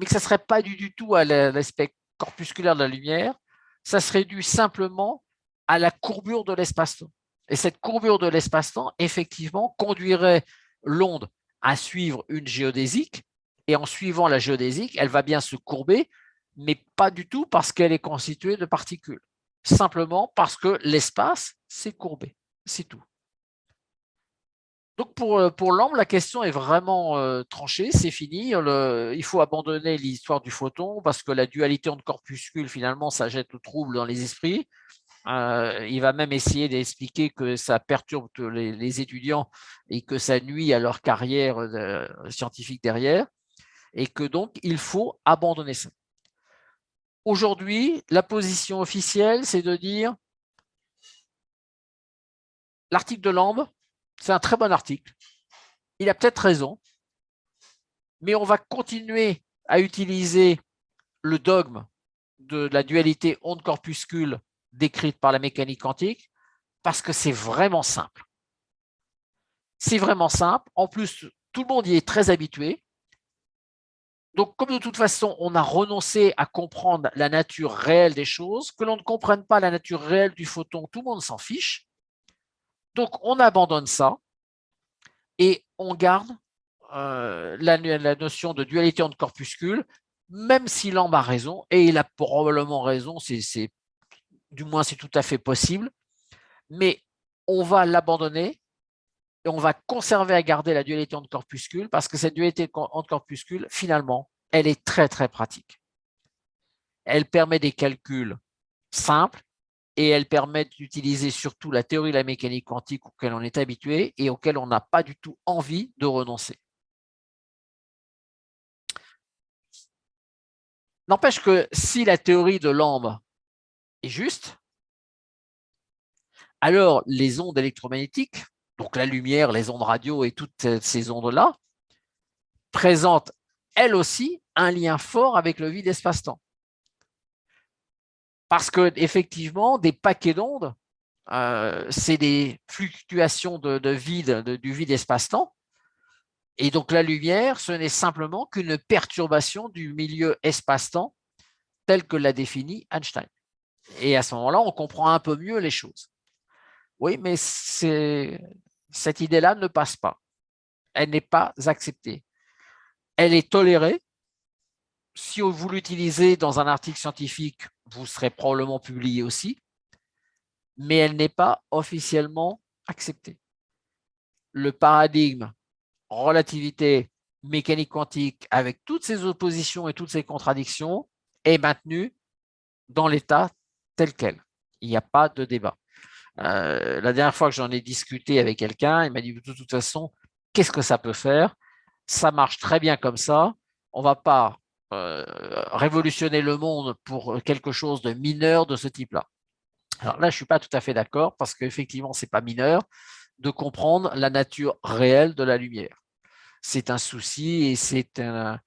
mais que ça ne serait pas dû du tout à l'aspect corpusculaire de la lumière, ça serait dû simplement à la courbure de l'espace-temps. Et cette courbure de l'espace-temps, effectivement, conduirait l'onde à suivre une géodésique, et en suivant la géodésique, elle va bien se courber, mais pas du tout parce qu'elle est constituée de particules, simplement parce que l'espace s'est courbé, c'est tout. Donc pour l'ambre, la question est vraiment tranchée, c'est fini. Il faut abandonner l'histoire du photon parce que la dualité entre corpuscules, finalement, ça jette le trouble dans les esprits. Il va même essayer d'expliquer que ça perturbe les étudiants et que ça nuit à leur carrière scientifique derrière, et que donc il faut abandonner ça. Aujourd'hui, la position officielle, c'est de dire l'article de Lambe, c'est un très bon article. Il a peut-être raison, mais on va continuer à utiliser le dogme de la dualité onde-corpuscule décrite par la mécanique quantique parce que c'est vraiment simple. C'est vraiment simple. En plus, tout le monde y est très habitué. Donc, comme de toute façon, on a renoncé à comprendre la nature réelle des choses, que l'on ne comprenne pas la nature réelle du photon, tout le monde s'en fiche. Donc, on abandonne ça et on garde la notion de dualité entre corpuscules, même si Lambe a raison, et il a probablement raison, du moins c'est tout à fait possible, mais on va l'abandonner et on va conserver à garder la dualité entre corpuscules parce que cette dualité entre corpuscules, finalement, elle est très très pratique. Elle permet des calculs simples et elle permet d'utiliser surtout la théorie de la mécanique quantique auquel on est habitué et auquel on n'a pas du tout envie de renoncer. N'empêche que si la théorie de Lambe est juste, alors les ondes électromagnétiques, donc la lumière, les ondes radio et toutes ces ondes-là, présentent elles aussi un lien fort avec le vide espace-temps. Parce que effectivement, des paquets d'ondes, c'est des fluctuations de vide, du vide espace-temps. Et donc la lumière, ce n'est simplement qu'une perturbation du milieu espace-temps tel que l'a défini Einstein. Et à ce moment-là, on comprend un peu mieux les choses. Oui, mais cette idée-là ne passe pas. Elle n'est pas acceptée. Elle est tolérée. Si vous l'utilisez dans un article scientifique, vous serez probablement publié aussi, mais elle n'est pas officiellement acceptée. Le paradigme relativité mécanique quantique, avec toutes ses oppositions et toutes ses contradictions, est maintenu dans l'état tel quel. Il n'y a pas de débat. La dernière fois que j'en ai discuté avec quelqu'un, il m'a dit de toute façon, qu'est-ce que ça peut faire? Ça marche très bien comme ça. On ne va pas révolutionner le monde pour quelque chose de mineur de ce type-là. Alors là, je ne suis pas tout à fait d'accord parce qu'effectivement, ce n'est pas mineur de comprendre la nature réelle de la lumière. C'est un souci et c'est un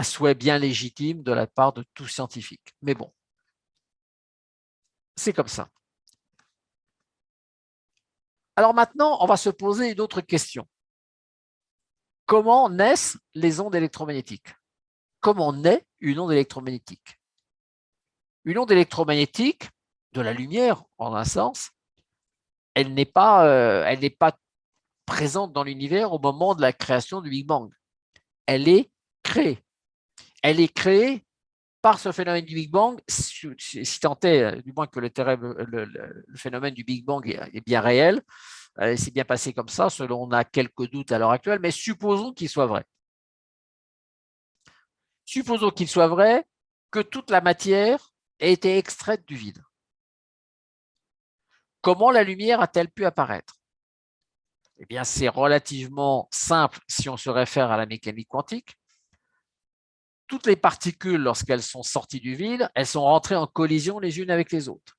souhait bien légitime de la part de tout scientifique. Mais bon, c'est comme ça. Alors maintenant, on va se poser une autre question. Comment naissent les ondes électromagnétiques? Comment naît une onde électromagnétique? Une onde électromagnétique, de la lumière en un sens, elle n'est pas présente dans l'univers au moment de la création du Big Bang. Elle est créée. Elle est créée par ce phénomène du Big Bang, si tant est, du moins que le phénomène du Big Bang est bien réel, c'est bien passé comme ça, selon on a quelques doutes à l'heure actuelle, mais supposons qu'il soit vrai. Supposons qu'il soit vrai que toute la matière ait été extraite du vide. Comment la lumière a-t-elle pu apparaître? Eh bien, c'est relativement simple si on se réfère à la mécanique quantique. Toutes les particules, lorsqu'elles sont sorties du vide, elles sont rentrées en collision les unes avec les autres.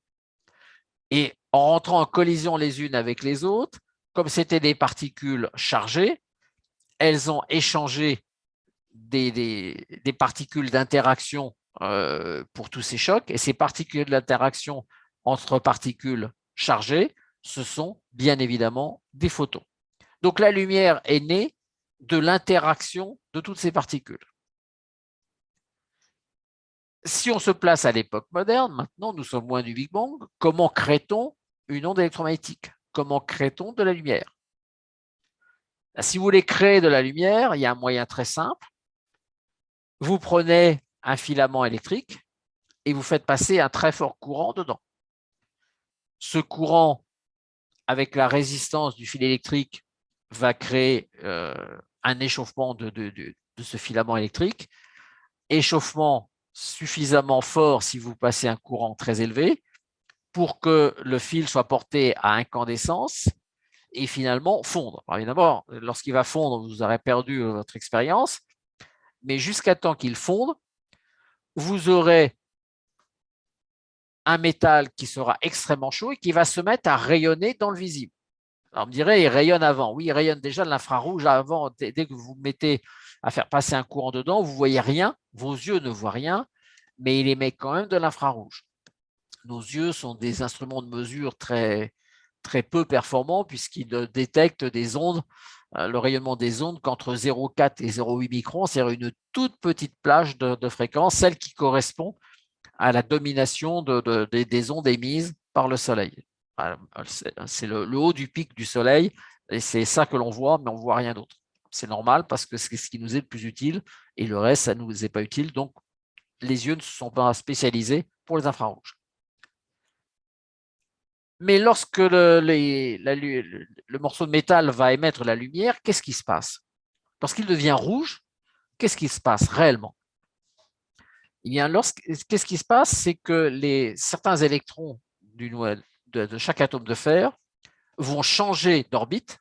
Et en rentrant en collision les unes avec les autres, comme c'était des particules chargées, elles ont échangé des particules d'interaction pour tous ces chocs. Et ces particules d'interaction entre particules chargées, ce sont bien évidemment des photons. Donc la lumière est née de l'interaction de toutes ces particules. Si on se place à l'époque moderne, maintenant nous sommes loin du Big Bang, comment crée-t-on une onde électromagnétique? Comment crée-t-on de la lumière? Si vous voulez créer de la lumière, il y a un moyen très simple. Vous prenez un filament électrique et vous faites passer un très fort courant dedans. Ce courant, avec la résistance du fil électrique, va créer un échauffement de ce filament électrique. Échauffement suffisamment fort si vous passez un courant très élevé pour que le fil soit porté à incandescence et finalement fondre. Alors évidemment, lorsqu'il va fondre, vous aurez perdu votre expérience, mais jusqu'à temps qu'il fonde, vous aurez un métal qui sera extrêmement chaud et qui va se mettre à rayonner dans le visible. Alors, on me dirait, il rayonne avant. Oui, il rayonne déjà de l'infrarouge avant. Dès que vous mettez à faire passer un courant dedans, vous ne voyez rien, vos yeux ne voient rien, mais il émet quand même de l'infrarouge. Nos yeux sont des instruments de mesure très, très peu performants puisqu'ils détectent des ondes, le rayonnement des ondes qu'entre 0,4 et 0,8 microns, c'est-à-dire une toute petite plage de fréquence, celle qui correspond à la domination des ondes émises par le Soleil. C'est le haut du pic du Soleil et c'est ça que l'on voit, mais on ne voit rien d'autre. C'est normal parce que c'est ce qui nous est le plus utile et le reste, ça ne nous est pas utile. Donc, les yeux ne sont pas spécialisés pour les infrarouges. Mais lorsque le morceau de métal va émettre la lumière, qu'est-ce qui se passe? Lorsqu'il devient rouge, qu'est-ce qui se passe réellement? Eh bien, qu'est-ce qui se passe? C'est que certains électrons de chaque atome de fer vont changer d'orbite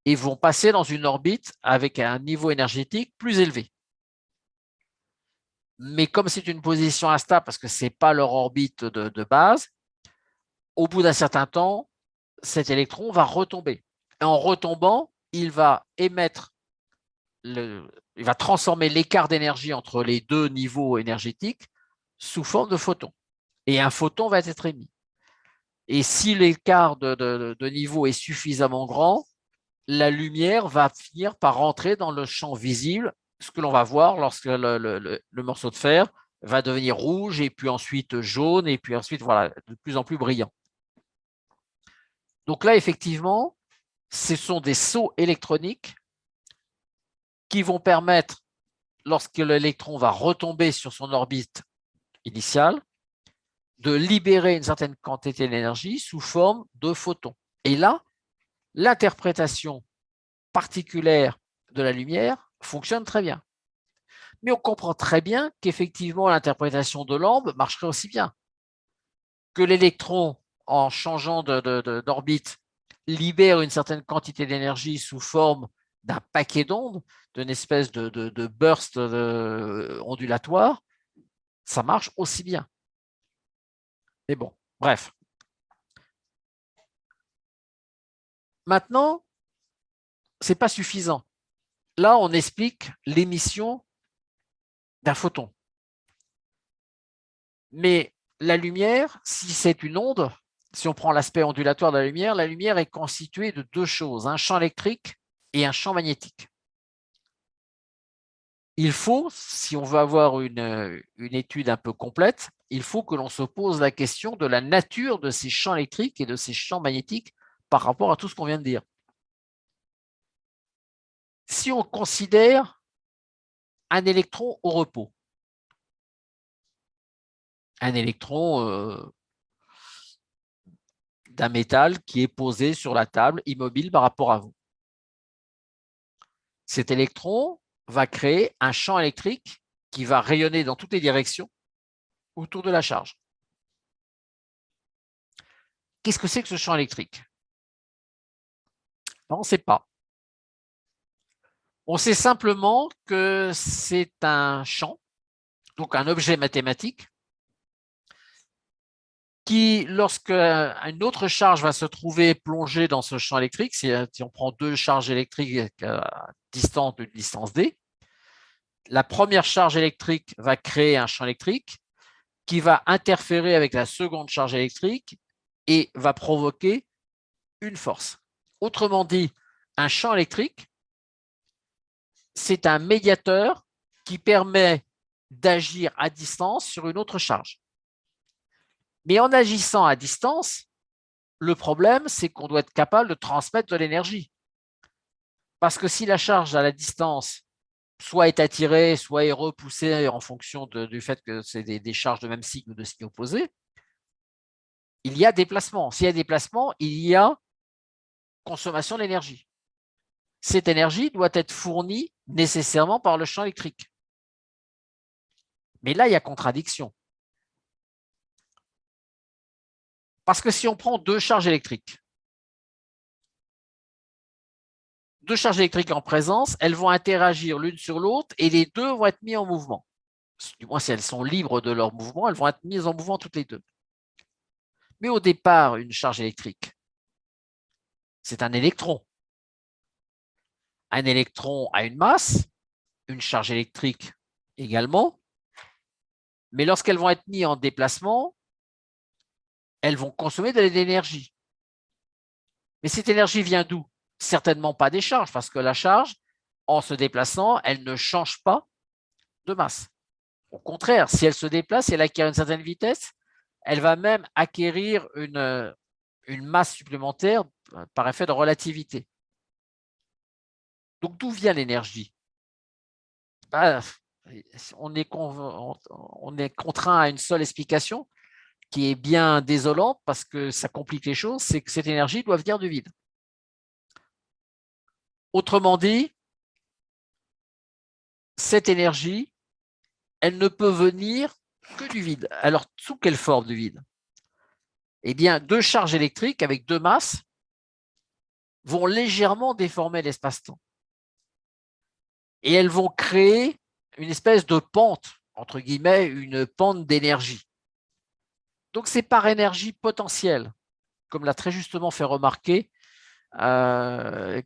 et vont passer dans une orbite avec un niveau énergétique plus élevé. Mais comme c'est une position instable, parce que ce n'est pas leur orbite de base, au bout d'un certain temps, cet électron va retomber. Et en retombant, il va transformer l'écart d'énergie entre les deux niveaux énergétiques sous forme de photon. Et un photon va être émis. Et si l'écart de niveau est suffisamment grand, la lumière va finir par rentrer dans le champ visible, ce que l'on va voir lorsque le morceau de fer va devenir rouge et puis ensuite jaune et puis ensuite voilà, de plus en plus brillant. Donc là, effectivement, ce sont des sauts électroniques qui vont permettre, lorsque l'électron va retomber sur son orbite initiale, de libérer une certaine quantité d'énergie sous forme de photons. Et là, l'interprétation particulière de la lumière fonctionne très bien. Mais on comprend très bien qu'effectivement, l'interprétation de Lamb marcherait aussi bien. Que l'électron, en changeant d'orbite, libère une certaine quantité d'énergie sous forme d'un paquet d'ondes, d'une espèce de burst ondulatoire, ça marche aussi bien. Mais bon, bref. Maintenant, ce n'est pas suffisant. Là, on explique l'émission d'un photon. Mais la lumière, si c'est une onde, si on prend l'aspect ondulatoire de la lumière est constituée de deux choses, un champ électrique et un champ magnétique. Il faut, si on veut avoir une étude un peu complète, il faut que l'on se pose la question de la nature de ces champs électriques et de ces champs magnétiques par rapport à tout ce qu'on vient de dire. Si on considère un électron au repos, un électron d'un métal qui est posé sur la table, immobile par rapport à vous. Cet électron va créer un champ électrique qui va rayonner dans toutes les directions autour de la charge. Qu'est-ce que c'est que ce champ électrique? On ne sait pas. On sait simplement que c'est un champ, donc un objet mathématique, qui, lorsqu'une autre charge va se trouver plongée dans ce champ électrique, si on prend deux charges électriques distantes d'une distance d, la première charge électrique va créer un champ électrique qui va interférer avec la seconde charge électrique et va provoquer une force. Autrement dit, un champ électrique, c'est un médiateur qui permet d'agir à distance sur une autre charge. Mais en agissant à distance, le problème, c'est qu'on doit être capable de transmettre de l'énergie. Parce que si la charge à la distance soit est attirée, soit est repoussée en fonction du fait que c'est des charges de même signe ou de signe opposé, il y a déplacement. S'il y a déplacement, il y a consommation d'énergie. Cette énergie doit être fournie nécessairement par le champ électrique. Mais là, il y a contradiction. Parce que si on prend deux charges électriques en présence, elles vont interagir l'une sur l'autre et les deux vont être mis en mouvement. Du moins, si elles sont libres de leur mouvement, elles vont être mises en mouvement toutes les deux. Mais au départ, une charge électrique, c'est un électron. Un électron a une masse, une charge électrique également, mais lorsqu'elles vont être mises en déplacement, elles vont consommer de l'énergie. Mais cette énergie vient d'où? Certainement pas des charges, parce que la charge, en se déplaçant, elle ne change pas de masse. Au contraire, si elle se déplace, si elle acquiert une certaine vitesse, elle va même acquérir une masse supplémentaire par effet de relativité. Donc, d'où vient l'énergie? On est contraint à une seule explication qui est bien désolante parce que ça complique les choses, c'est que cette énergie doit venir du vide. Autrement dit, cette énergie, elle ne peut venir que du vide. Alors, sous quelle forme du vide? Eh bien, deux charges électriques avec deux masses vont légèrement déformer l'espace-temps. Et elles vont créer une espèce de pente, entre guillemets, une pente d'énergie. Donc, c'est par énergie potentielle, comme l'a très justement fait remarquer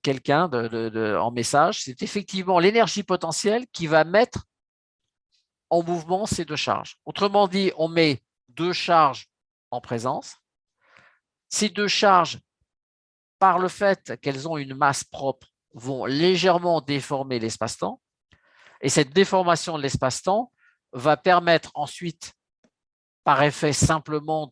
quelqu'un en message, c'est effectivement l'énergie potentielle qui va mettre en mouvement ces deux charges. Autrement dit, on met deux charges en présence. Ces deux charges, par le fait qu'elles ont une masse propre, vont légèrement déformer l'espace-temps. Et cette déformation de l'espace-temps va permettre ensuite, par effet simplement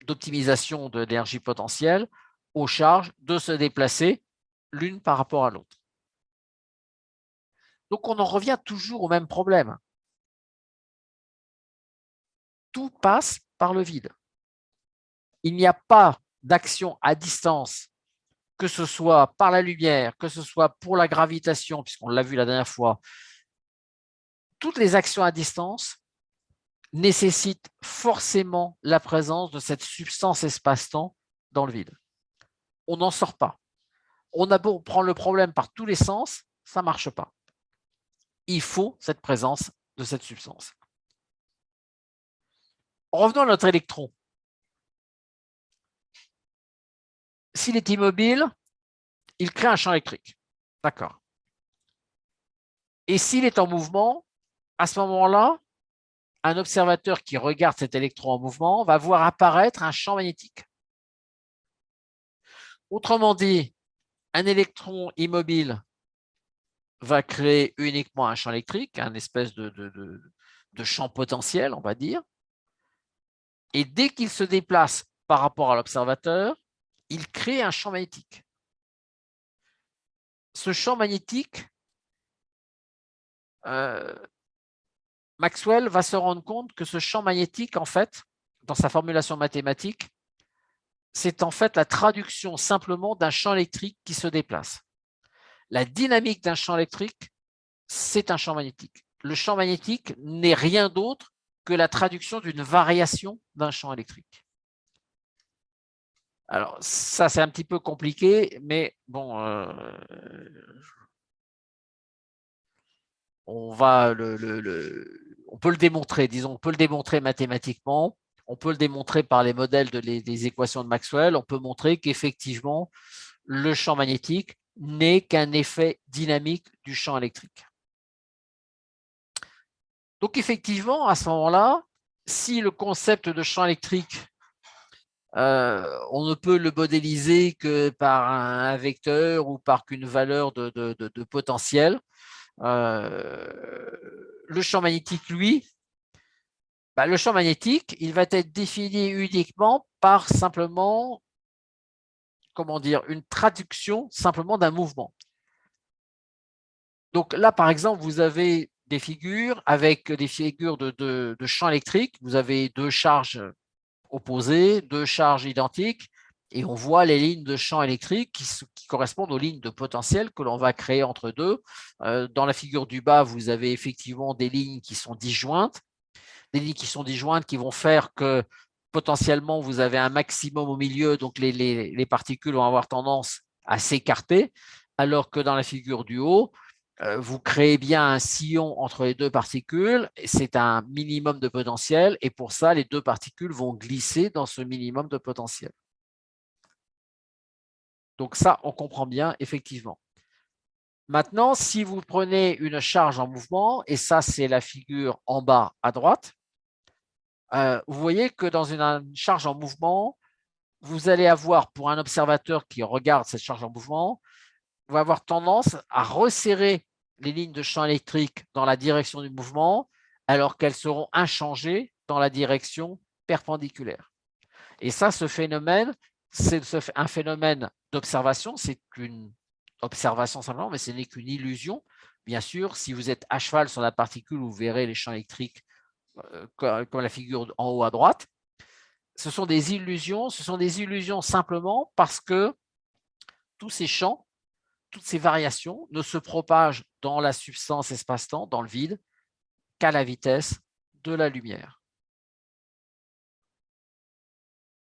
d'optimisation de l'énergie potentielle, aux charges de se déplacer l'une par rapport à l'autre. Donc, on en revient toujours au même problème. Tout passe par le vide. Il n'y a pas d'action à distance, que ce soit par la lumière, que ce soit pour la gravitation, puisqu'on l'a vu la dernière fois. Toutes les actions à distance nécessitent forcément la présence de cette substance espace-temps dans le vide. On n'en sort pas. On a beau prendre le problème par tous les sens, ça ne marche pas. Il faut cette présence de cette substance. Revenons à notre électron. S'il est immobile, il crée un champ électrique. D'accord. Et s'il est en mouvement, à ce moment-là, un observateur qui regarde cet électron en mouvement va voir apparaître un champ magnétique. Autrement dit, un électron immobile va créer uniquement un champ électrique, un espèce de champ potentiel, on va dire. Et dès qu'il se déplace par rapport à l'observateur, il crée un champ magnétique. Ce champ magnétique, Maxwell va se rendre compte que ce champ magnétique, en fait, dans sa formulation mathématique, c'est en fait la traduction simplement d'un champ électrique qui se déplace. La dynamique d'un champ électrique, c'est un champ magnétique. Le champ magnétique n'est rien d'autre que la traduction d'une variation d'un champ électrique. Alors, ça, c'est un petit peu compliqué, mais bon, on peut le démontrer, disons, on peut le démontrer mathématiquement, on peut le démontrer par les modèles des équations de Maxwell, on peut montrer qu'effectivement, le champ magnétique n'est qu'un effet dynamique du champ électrique. Donc, effectivement, à ce moment-là, si le concept de champ électrique, on ne peut le modéliser que par un vecteur ou par qu'une valeur de potentiel, le champ magnétique, lui, le champ magnétique, il va être défini uniquement par simplement, comment dire, une traduction simplement d'un mouvement. Donc là, par exemple, vous avez des figures avec des figures de champs électriques. Vous avez deux charges opposées, deux charges identiques, et on voit les lignes de champ électrique qui correspondent aux lignes de potentiel que l'on va créer entre deux. Dans la figure du bas, vous avez effectivement des lignes qui sont disjointes, qui vont faire que potentiellement vous avez un maximum au milieu, donc les particules vont avoir tendance à s'écarter, alors que dans la figure du haut, vous créez bien un sillon entre les deux particules, c'est un minimum de potentiel, et pour ça, les deux particules vont glisser dans ce minimum de potentiel. Donc ça, on comprend bien, effectivement. Maintenant, si vous prenez une charge en mouvement, et ça, c'est la figure en bas à droite, vous voyez que dans une charge en mouvement, vous allez avoir, pour un observateur qui regarde cette charge en mouvement, va avoir tendance à resserrer les lignes de champ électrique dans la direction du mouvement, alors qu'elles seront inchangées dans la direction perpendiculaire. Et ça, ce phénomène, c'est un phénomène d'observation, c'est une observation simplement, mais ce n'est qu'une illusion. Bien sûr, si vous êtes à cheval sur la particule, vous verrez les champs électriques comme la figure en haut à droite. Ce sont des illusions simplement parce que tous ces champs, toutes ces variations ne se propagent dans la substance espace-temps, dans le vide, qu'à la vitesse de la lumière.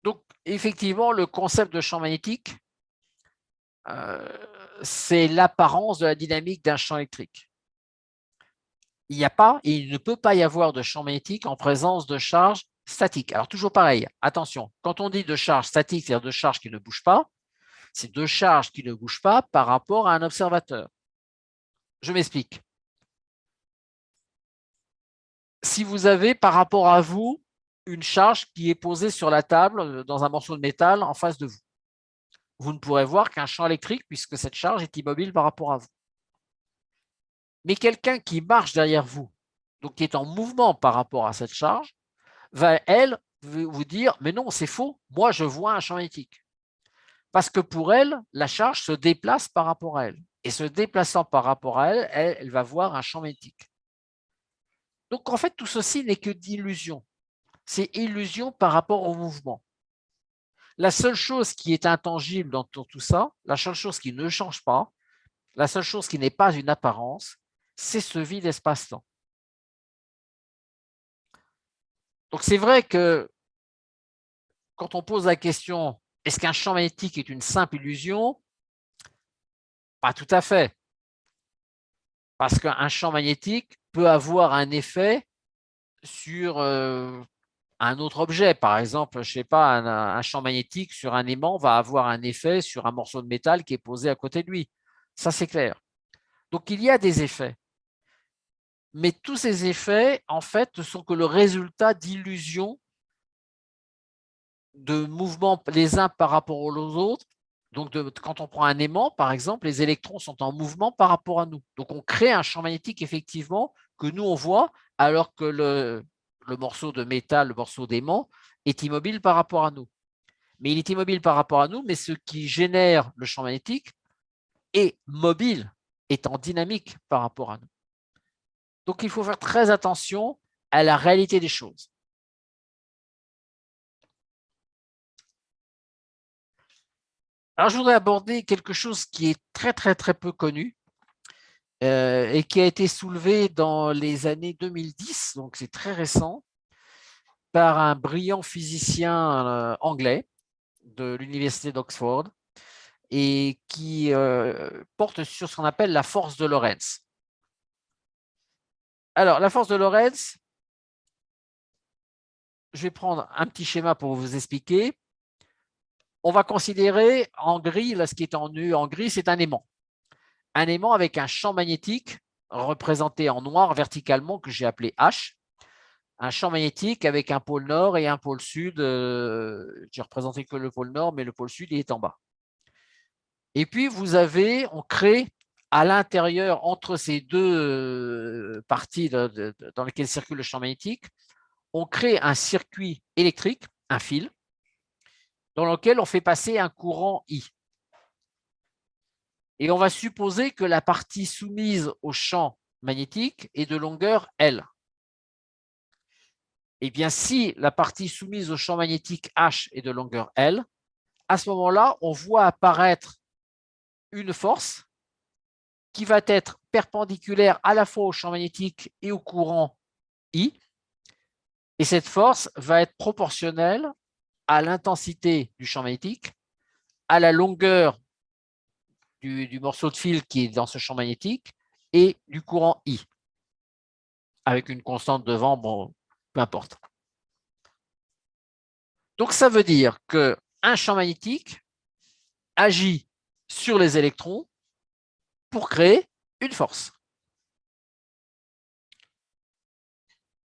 Donc, effectivement, le concept de champ magnétique, c'est l'apparence de la dynamique d'un champ électrique. Il ne peut pas y avoir de champ magnétique en présence de charge statique. Alors, toujours pareil, attention, quand on dit de charge statique, c'est-à-dire de charge qui ne bouge pas, c'est deux charges qui ne bougent pas par rapport à un observateur. Je m'explique. Si vous avez par rapport à vous une charge qui est posée sur la table dans un morceau de métal en face de vous, vous ne pourrez voir qu'un champ électrique puisque cette charge est immobile par rapport à vous. Mais quelqu'un qui marche derrière vous, donc qui est en mouvement par rapport à cette charge, va, elle, vous dire « mais non, c'est faux, moi je vois un champ magnétique ». Parce que pour elle, la charge se déplace par rapport à elle. Et se déplaçant par rapport à elle, elle va voir un champ magnétique. Donc en fait, tout ceci n'est que d'illusion. C'est illusion par rapport au mouvement. La seule chose qui est intangible dans tout ça, la seule chose qui ne change pas, la seule chose qui n'est pas une apparence, c'est ce vide espace-temps. Donc c'est vrai que quand on pose la question, est-ce qu'un champ magnétique est une simple illusion? Pas tout à fait. Parce qu'un champ magnétique peut avoir un effet sur un autre objet. Par exemple, je ne sais pas, un champ magnétique sur un aimant va avoir un effet sur un morceau de métal qui est posé à côté de lui. Ça, c'est clair. Donc, il y a des effets. Mais tous ces effets, en fait, ne sont que le résultat d'illusions de mouvements les uns par rapport aux autres. Donc, quand on prend un aimant, par exemple, les électrons sont en mouvement par rapport à nous. Donc, on crée un champ magnétique, effectivement, que nous, on voit, alors que le morceau de métal, le morceau d'aimant, est immobile par rapport à nous. Mais il est immobile par rapport à nous, mais ce qui génère le champ magnétique est mobile, est en dynamique par rapport à nous. Donc, il faut faire très attention à la réalité des choses. Alors, je voudrais aborder quelque chose qui est très, très, très peu connu et qui a été soulevé dans les années 2010, donc c'est très récent, par un brillant physicien anglais de l'université d'Oxford et qui porte sur ce qu'on appelle la force de Lorentz. Alors, la force de Lorentz, je vais prendre un petit schéma pour vous expliquer. On va considérer en gris, là, ce qui est en gris, c'est un aimant. Un aimant avec un champ magnétique représenté en noir verticalement que j'ai appelé H. Un champ magnétique avec un pôle nord et un pôle sud. J'ai représenté que le pôle nord, mais le pôle sud il est en bas. Et puis, on crée à l'intérieur, entre ces deux parties dans lesquelles circule le champ magnétique, on crée un circuit électrique, un fil, dans lequel on fait passer un courant I. Et on va supposer que la partie soumise au champ magnétique est de longueur L. Eh bien, si la partie soumise au champ magnétique H est de longueur L, à ce moment-là, on voit apparaître une force qui va être perpendiculaire à la fois au champ magnétique et au courant I. Et cette force va être proportionnelle à l'intensité du champ magnétique, à la longueur du morceau de fil qui est dans ce champ magnétique et du courant I, avec une constante de vent, bon, peu importe. Donc, ça veut dire qu'un champ magnétique agit sur les électrons pour créer une force.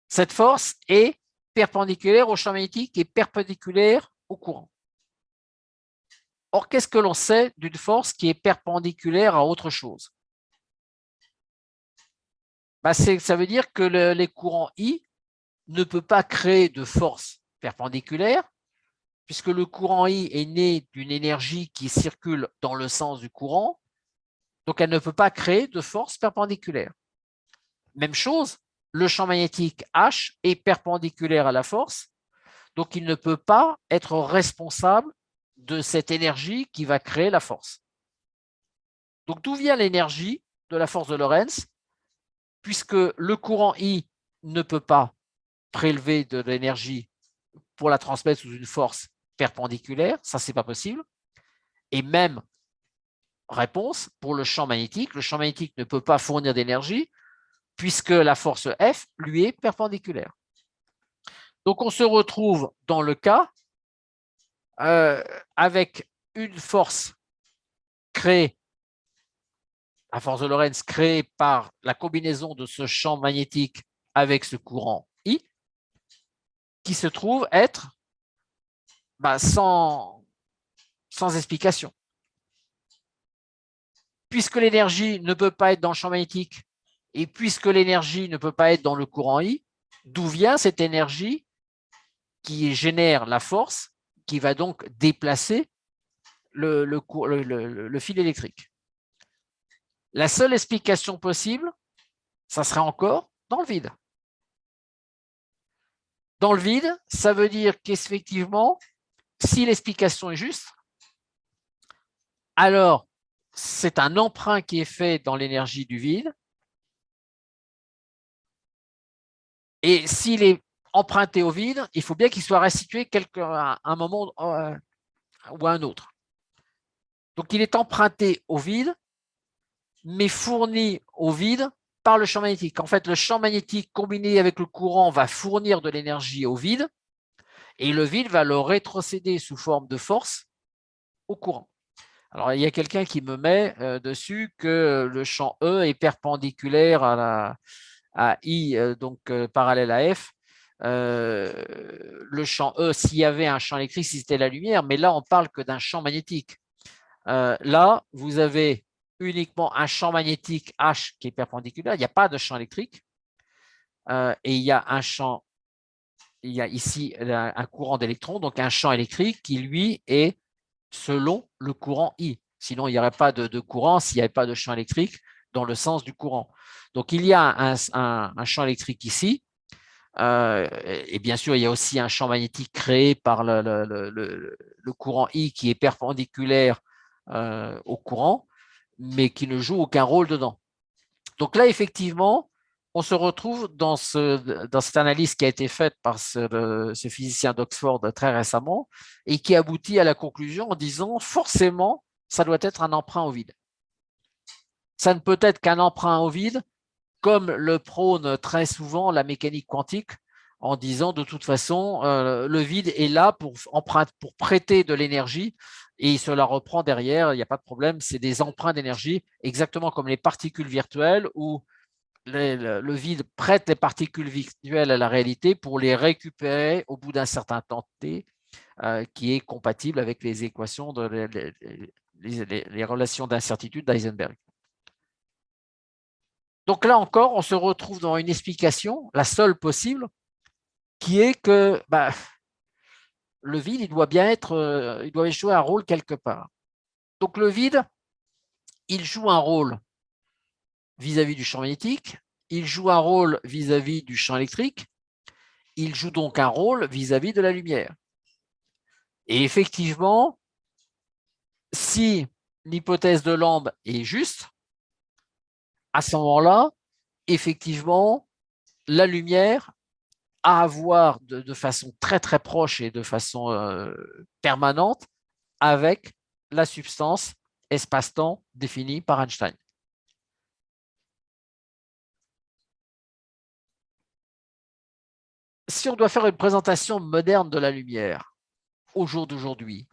Cette force est perpendiculaire au champ magnétique et perpendiculaire au courant. Or, qu'est-ce que l'on sait d'une force qui est perpendiculaire à autre chose? Ça veut dire que les courants I ne peuvent pas créer de force perpendiculaire, puisque le courant I est né d'une énergie qui circule dans le sens du courant, donc elle ne peut pas créer de force perpendiculaire. Même chose, le champ magnétique H est perpendiculaire à la force, donc il ne peut pas être responsable de cette énergie qui va créer la force. Donc d'où vient l'énergie de la force de Lorentz? Puisque le courant I ne peut pas prélever de l'énergie pour la transmettre sous une force perpendiculaire, ça c'est pas possible. Et même réponse pour le champ magnétique ne peut pas fournir d'énergie puisque la force F lui est perpendiculaire. Donc on se retrouve dans le cas avec une force créée, la force de Lorentz créée par la combinaison de ce champ magnétique avec ce courant I, qui se trouve être sans explication. Puisque l'énergie ne peut pas être dans le champ magnétique et puisque l'énergie ne peut pas être dans le courant I, d'où vient cette énergie qui génère la force qui va donc déplacer le fil électrique? La seule explication possible, ça serait encore dans le vide. Dans le vide, ça veut dire qu'effectivement, si l'explication est juste, alors c'est un emprunt qui est fait dans l'énergie du vide. Et s'il est emprunté au vide, il faut bien qu'il soit restitué à un moment ou à un autre. Donc, il est emprunté au vide, mais fourni au vide par le champ magnétique. En fait, le champ magnétique combiné avec le courant va fournir de l'énergie au vide et le vide va le rétrocéder sous forme de force au courant. Alors, il y a quelqu'un qui me met dessus que le champ E est perpendiculaire à I, donc parallèle à F. Le champ E, s'il y avait un champ électrique, si c'était la lumière, mais là, on parle que d'un champ magnétique. Là, vous avez uniquement un champ magnétique H qui est perpendiculaire, il n'y a pas de champ électrique, et il y a ici un courant d'électrons, donc un champ électrique qui, lui, est selon le courant I. Sinon, il n'y aurait pas de courant s'il n'y avait pas de champ électrique dans le sens du courant. Donc, il y a un champ électrique ici, et bien sûr, il y a aussi un champ magnétique créé par le courant I qui est perpendiculaire au courant, mais qui ne joue aucun rôle dedans. Donc là, effectivement, on se retrouve dans cette analyse qui a été faite par ce physicien d'Oxford très récemment et qui aboutit à la conclusion en disant forcément, ça doit être un emprunt au vide. Ça ne peut être qu'un emprunt au vide, comme le prône très souvent la mécanique quantique, en disant de toute façon, le vide est là pour prêter de l'énergie et il se la reprend derrière, il n'y a pas de problème, c'est des emprunts d'énergie, exactement comme les particules virtuelles où le vide prête les particules virtuelles à la réalité pour les récupérer au bout d'un certain temps t, qui est compatible avec les équations les relations d'incertitude d'Heisenberg. Donc là encore, on se retrouve dans une explication, la seule possible, qui est que le vide, il doit jouer un rôle quelque part. Donc le vide, il joue un rôle vis-à-vis du champ magnétique, il joue un rôle vis-à-vis du champ électrique, il joue donc un rôle vis-à-vis de la lumière. Et effectivement, si l'hypothèse de Lamb est juste, à ce moment-là, effectivement, la lumière a à voir de façon très très proche et de façon permanente avec la substance espace-temps définie par Einstein. Si on doit faire une présentation moderne de la lumière au jour d'aujourd'hui,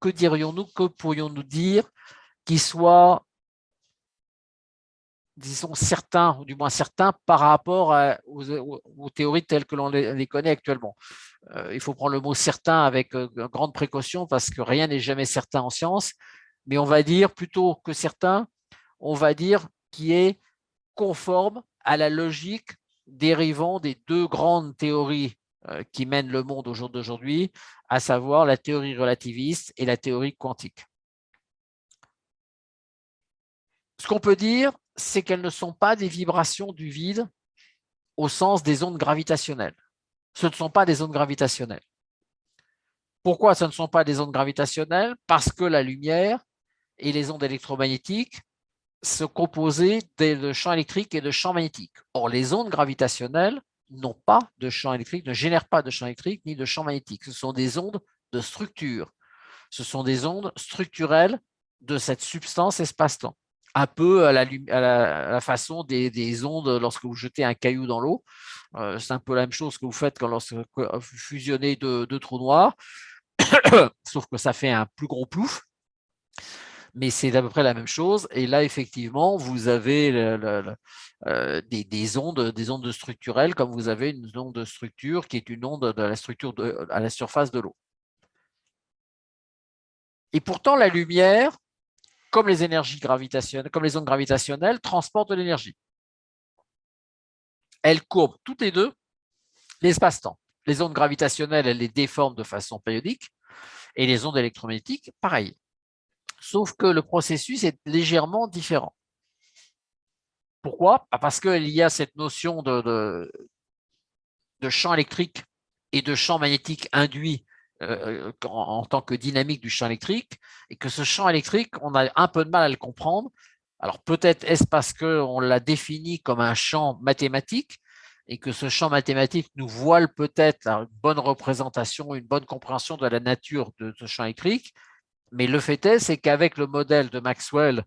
que dirions-nous, que pourrions-nous dire qui soit, disons, certain, ou du moins certain par rapport aux théories telles que l'on les connaît actuellement. Il faut prendre le mot certain avec grande précaution parce que rien n'est jamais certain en science, mais on va dire plutôt que certain, on va dire qui est conforme à la logique dérivant des deux grandes théories qui mènent le monde au jour d'aujourd'hui, à savoir la théorie relativiste et la théorie quantique. Ce qu'on peut dire, c'est qu'elles ne sont pas des vibrations du vide au sens des ondes gravitationnelles. Ce ne sont pas des ondes gravitationnelles. Pourquoi ce ne sont pas des ondes gravitationnelles? Parce que la lumière et les ondes électromagnétiques se composaient de champs électriques et de champs magnétiques. Or, les ondes gravitationnelles n'ont pas de champ électrique, ne génèrent pas de champ électrique ni de champ magnétique. Ce sont des ondes de structure. Ce sont des ondes structurelles de cette substance espace-temps. Un peu à la façon des ondes lorsque vous jetez un caillou dans l'eau. C'est un peu la même chose que vous faites quand lorsque vous fusionnez deux trous noirs, sauf que ça fait un plus gros plouf. Mais c'est à peu près la même chose. Et là, effectivement, vous avez des ondes structurelles, comme vous avez une onde de structure qui est une onde de la structure à la surface de l'eau. Et pourtant, la lumière, comme les énergies gravitationnelles, comme les ondes gravitationnelles, transportent de l'énergie. Elles courbent toutes les deux l'espace-temps. Les ondes gravitationnelles, elles les déforment de façon périodique, et les ondes électromagnétiques, pareil. Sauf que le processus est légèrement différent. Pourquoi? Parce qu'il y a cette notion de champ électrique et de champ magnétique induit en tant que dynamique du champ électrique, et que ce champ électrique, on a un peu de mal à le comprendre. Alors peut-être est-ce parce qu'on l'a défini comme un champ mathématique, et que ce champ mathématique nous voile peut-être une bonne représentation, une bonne compréhension de la nature de ce champ électrique, mais le fait est, c'est qu'avec le modèle de Maxwell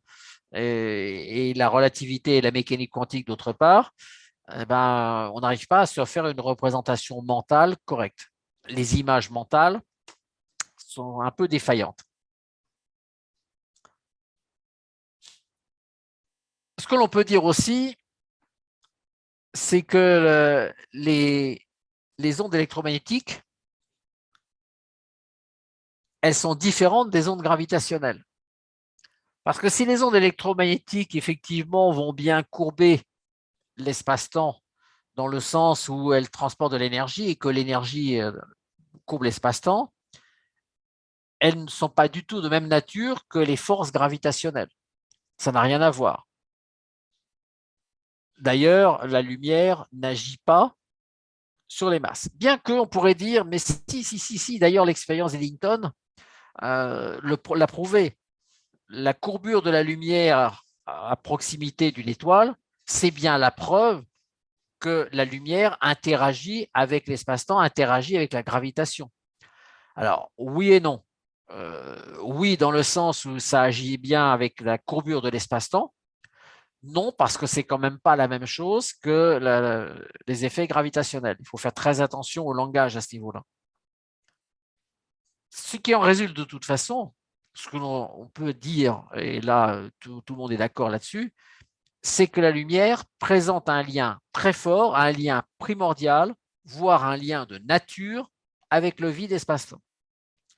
et la relativité et la mécanique quantique d'autre part, on n'arrive pas à se faire une représentation mentale correcte. Les images mentales sont un peu défaillantes. Ce que l'on peut dire aussi, c'est que les ondes électromagnétiques, elles sont différentes des ondes gravitationnelles. Parce que si les ondes électromagnétiques, effectivement, vont bien courber l'espace-temps dans le sens où elles transportent de l'énergie et que l'énergie courbe l'espace-temps, elles ne sont pas du tout de même nature que les forces gravitationnelles. Ça n'a rien à voir. D'ailleurs, la lumière n'agit pas sur les masses. Bien qu'on pourrait dire, mais si, d'ailleurs l'expérience d'Eddington l'a prouvé. La courbure de la lumière à proximité d'une étoile, c'est bien la preuve que la lumière interagit avec l'espace-temps, interagit avec la gravitation. Alors, oui et non. Oui, dans le sens où ça agit bien avec la courbure de l'espace-temps. Non, parce que c'est quand même pas la même chose que les effets gravitationnels. Il faut faire très attention au langage à ce niveau-là. Ce qui en résulte de toute façon, ce que l'on peut dire, et là tout le monde est d'accord là-dessus, c'est que la lumière présente un lien très fort, un lien primordial, voire un lien de nature avec le vide espace-temps.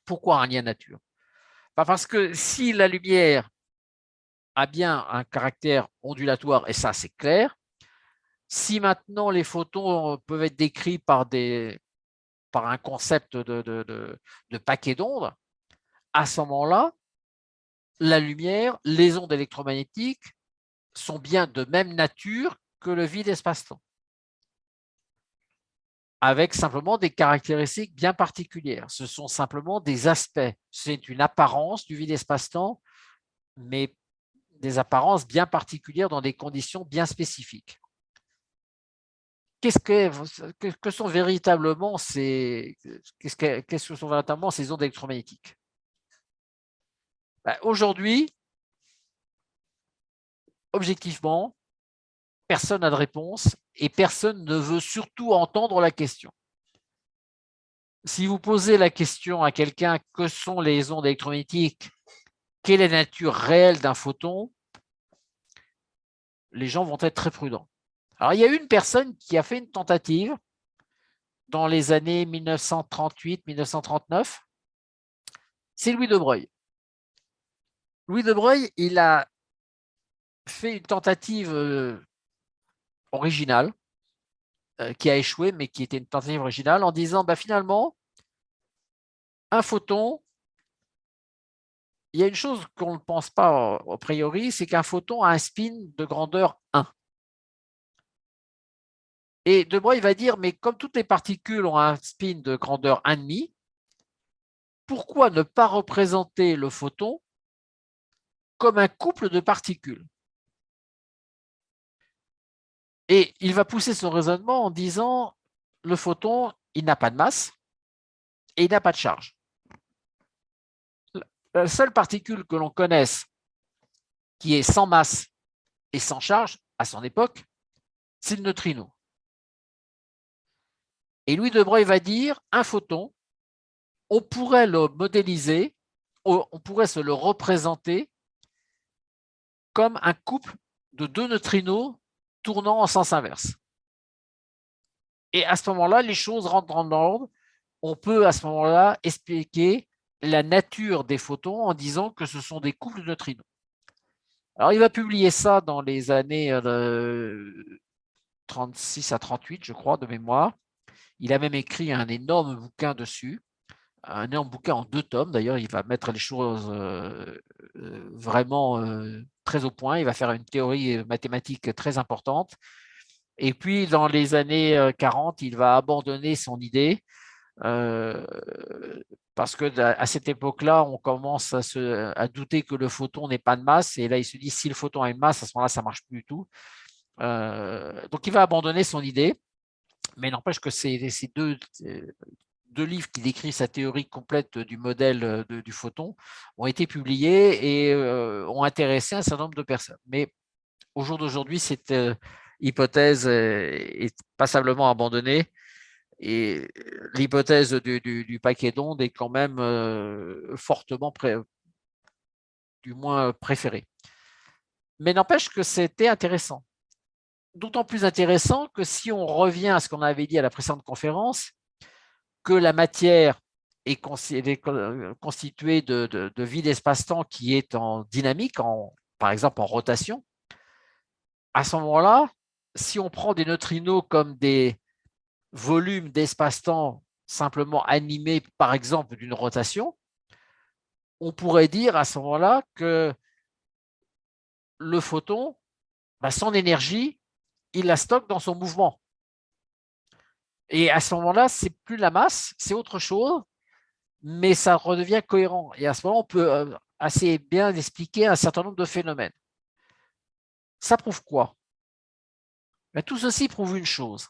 Pourquoi un lien nature? Parce que si la lumière a bien un caractère ondulatoire, et ça, c'est clair. Si maintenant les photons peuvent être décrits par un concept de paquet d'ondes, à ce moment-là, la lumière, les ondes électromagnétiques sont bien de même nature que le vide espace-temps, avec simplement des caractéristiques bien particulières. Ce sont simplement des aspects. C'est une apparence du vide espace-temps, mais des apparences bien particulières dans des conditions bien spécifiques. Que sont véritablement ces ondes électromagnétiques? Aujourd'hui, objectivement, personne n'a de réponse et personne ne veut surtout entendre la question. Si vous posez la question à quelqu'un, que sont les ondes électromagnétiques, quelle est la nature réelle d'un photon, les gens vont être très prudents. Alors, il y a une personne qui a fait une tentative dans les années 1938-1939, c'est Louis de Broglie. Louis de Broglie, il a fait une tentative originale, qui a échoué, mais qui était une tentative originale, en disant, finalement, un photon, il y a une chose qu'on ne pense pas a priori, c'est qu'un photon a un spin de grandeur 1. Et de Broglie va dire, mais comme toutes les particules ont un spin de grandeur 1,5, pourquoi ne pas représenter le photon comme un couple de particules? Et il va pousser son raisonnement en disant, le photon, il n'a pas de masse et il n'a pas de charge. La seule particule que l'on connaisse qui est sans masse et sans charge à son époque, c'est le neutrino. Et Louis de Broglie va dire, un photon, on pourrait le modéliser, on pourrait se le représenter comme un couple de deux neutrinos tournant en sens inverse. Et à ce moment-là, les choses rentrent dans l'ordre. On peut à ce moment-là expliquer la nature des photons en disant que ce sont des couples de neutrinos. Alors, il va publier ça dans les années 36 à 38, je crois, de mémoire. Il a même écrit un énorme bouquin dessus, un énorme bouquin en 2 tomes. D'ailleurs, il va mettre les choses vraiment très au point. Il va faire une théorie mathématique très importante. Et puis, dans les années 40, il va abandonner son idée parce que à cette époque-là, on commence à douter que le photon n'ait pas de masse. Et là, il se dit, si le photon a une masse, à ce moment-là, ça ne marche plus du tout. Donc, il va abandonner son idée. Mais n'empêche que ces deux livres qui décrivent sa théorie complète du modèle du photon ont été publiés et ont intéressé un certain nombre de personnes. Mais au jour d'aujourd'hui, cette hypothèse est passablement abandonnée et l'hypothèse du paquet d'ondes est quand même fortement, du moins préférée. Mais n'empêche que c'était intéressant. D'autant plus intéressant que si on revient à ce qu'on avait dit à la précédente conférence, que la matière est constituée de vide espace-temps qui est en dynamique, par exemple en rotation, à ce moment-là, si on prend des neutrinos comme des volumes d'espace-temps simplement animés, par exemple, d'une rotation, on pourrait dire à ce moment-là que le photon, son énergie, il la stocke dans son mouvement. Et à ce moment-là, c'est plus la masse, c'est autre chose, mais ça redevient cohérent. Et à ce moment-là, on peut assez bien expliquer un certain nombre de phénomènes. Ça prouve quoi? Tout ceci prouve une chose,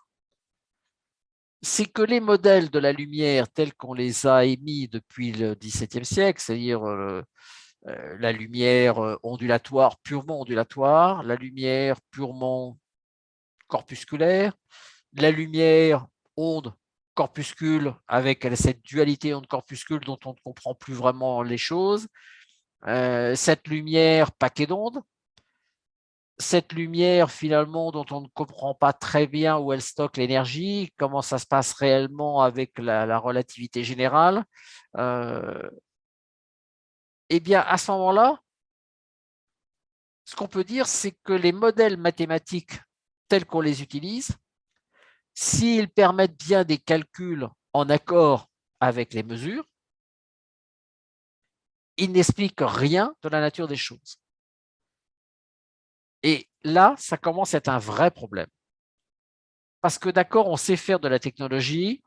c'est que les modèles de la lumière tels qu'on les a émis depuis le XVIIe siècle, c'est-à-dire la lumière ondulatoire, purement ondulatoire, la lumière purement corpusculaire, la lumière onde corpuscule avec cette dualité onde-corpuscule dont on ne comprend plus vraiment les choses, cette lumière paquet d'ondes, cette lumière finalement dont on ne comprend pas très bien où elle stocke l'énergie, comment ça se passe réellement avec la relativité générale, eh bien à ce moment-là, ce qu'on peut dire, c'est que les modèles mathématiques tels qu'on les utilise, s'ils permettent bien des calculs en accord avec les mesures, ils n'expliquent rien de la nature des choses. Et là, ça commence à être un vrai problème. Parce que d'accord, on sait faire de la technologie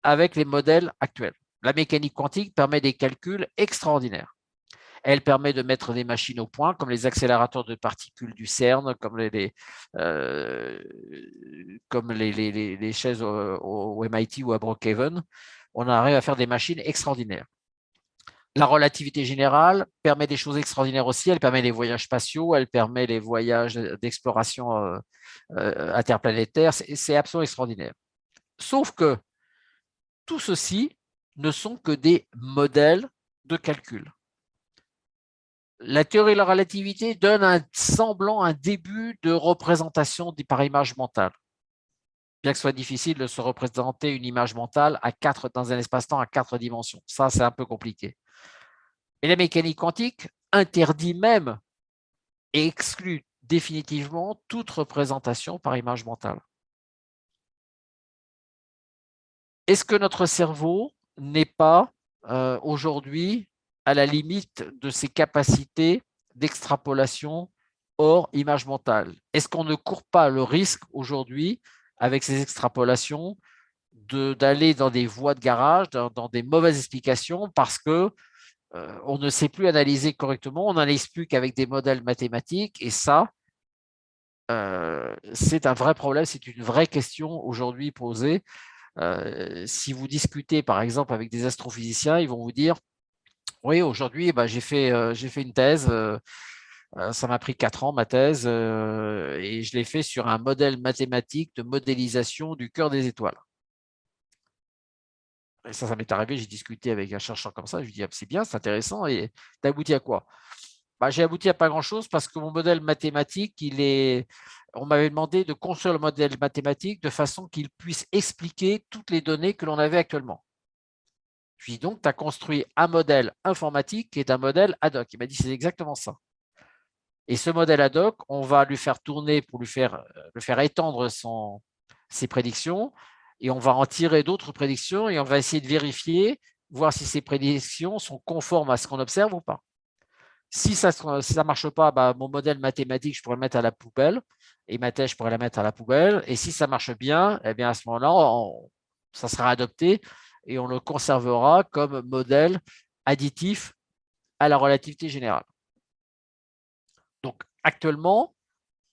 avec les modèles actuels. La mécanique quantique permet des calculs extraordinaires. Elle permet de mettre des machines au point, comme les accélérateurs de particules du CERN, comme les chaises au MIT ou à Brookhaven. On arrive à faire des machines extraordinaires. La relativité générale permet des choses extraordinaires aussi. Elle permet les voyages spatiaux, elle permet les voyages d'exploration interplanétaire. C'est absolument extraordinaire. Sauf que tout ceci ne sont que des modèles de calcul. La théorie de la relativité donne un semblant, un début de représentation par image mentale. Bien que ce soit difficile de se représenter une image mentale dans un espace-temps à 4 dimensions. Ça, c'est un peu compliqué. Et la mécanique quantique interdit même et exclut définitivement toute représentation par image mentale. Est-ce que notre cerveau n'est pas aujourd'hui à la limite de ses capacités d'extrapolation hors image mentale? Est-ce qu'on ne court pas le risque aujourd'hui, avec ces extrapolations, d'aller dans des voies de garage, dans des mauvaises explications, parce que on ne sait plus analyser correctement, on n'analyse plus qu'avec des modèles mathématiques, et ça, c'est un vrai problème, c'est une vraie question aujourd'hui posée. Si vous discutez par exemple avec des astrophysiciens, ils vont vous dire oui, aujourd'hui j'ai fait une thèse, ça m'a pris 4 ans ma thèse, et je l'ai fait sur un modèle mathématique de modélisation du cœur des étoiles. Et ça m'est arrivé, j'ai discuté avec un chercheur comme ça, je lui dis c'est bien, c'est intéressant, et tu as abouti à quoi? J'ai abouti à pas grand-chose parce que mon modèle mathématique, on m'avait demandé de construire le modèle mathématique de façon qu'il puisse expliquer toutes les données que l'on avait actuellement. Puis donc, tu as construit un modèle informatique qui est un modèle ad hoc. Il m'a dit, c'est exactement ça. Et ce modèle ad hoc, on va lui faire tourner pour le faire étendre ses prédictions, et on va en tirer d'autres prédictions, et on va essayer de vérifier, voir si ces prédictions sont conformes à ce qu'on observe ou pas. Si ça ne marche pas, mon modèle mathématique, je pourrais le mettre à la poubelle, et ma thèse, je pourrais la mettre à la poubelle. Et si ça marche bien, eh bien à ce moment-là, ça sera adopté et on le conservera comme modèle additif à la relativité générale. Donc, actuellement,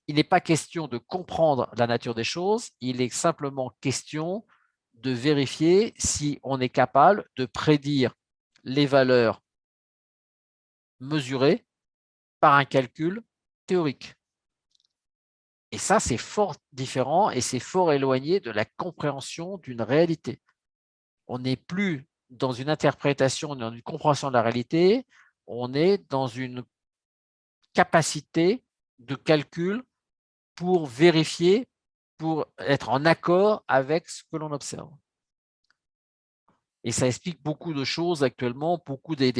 il n'est pas question de comprendre la nature des choses, il est simplement question de vérifier si on est capable de prédire les valeurs mesurées par un calcul théorique. Et ça, c'est fort différent et c'est fort éloigné de la compréhension d'une réalité. On n'est plus dans une interprétation, dans une compréhension de la réalité, on est dans une capacité de calcul pour vérifier, pour être en accord avec ce que l'on observe. Et ça explique beaucoup de choses actuellement, beaucoup des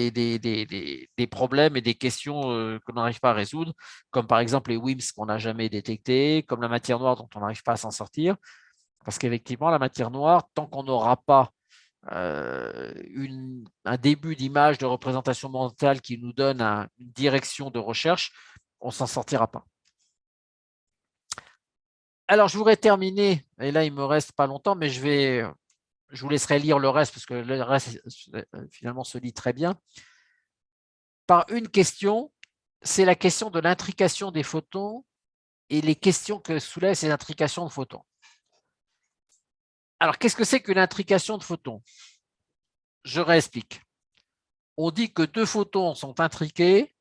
problèmes et des questions qu'on n'arrive pas à résoudre, comme par exemple les WIMPs qu'on n'a jamais détectés, comme la matière noire dont on n'arrive pas à s'en sortir. Parce qu'effectivement, la matière noire, tant qu'on n'aura pas un début d'image de représentation mentale qui nous donne une direction de recherche, on ne s'en sortira pas. Alors, je voudrais terminer, et là, il ne me reste pas longtemps, mais je vous laisserai lire le reste, parce que le reste, finalement, se lit très bien, par une question, c'est la question de l'intrication des photons et les questions que soulèvent ces intrications de photons. Alors, qu'est-ce que c'est qu'une intrication de photons? Je réexplique. On dit que 2 photons sont intriqués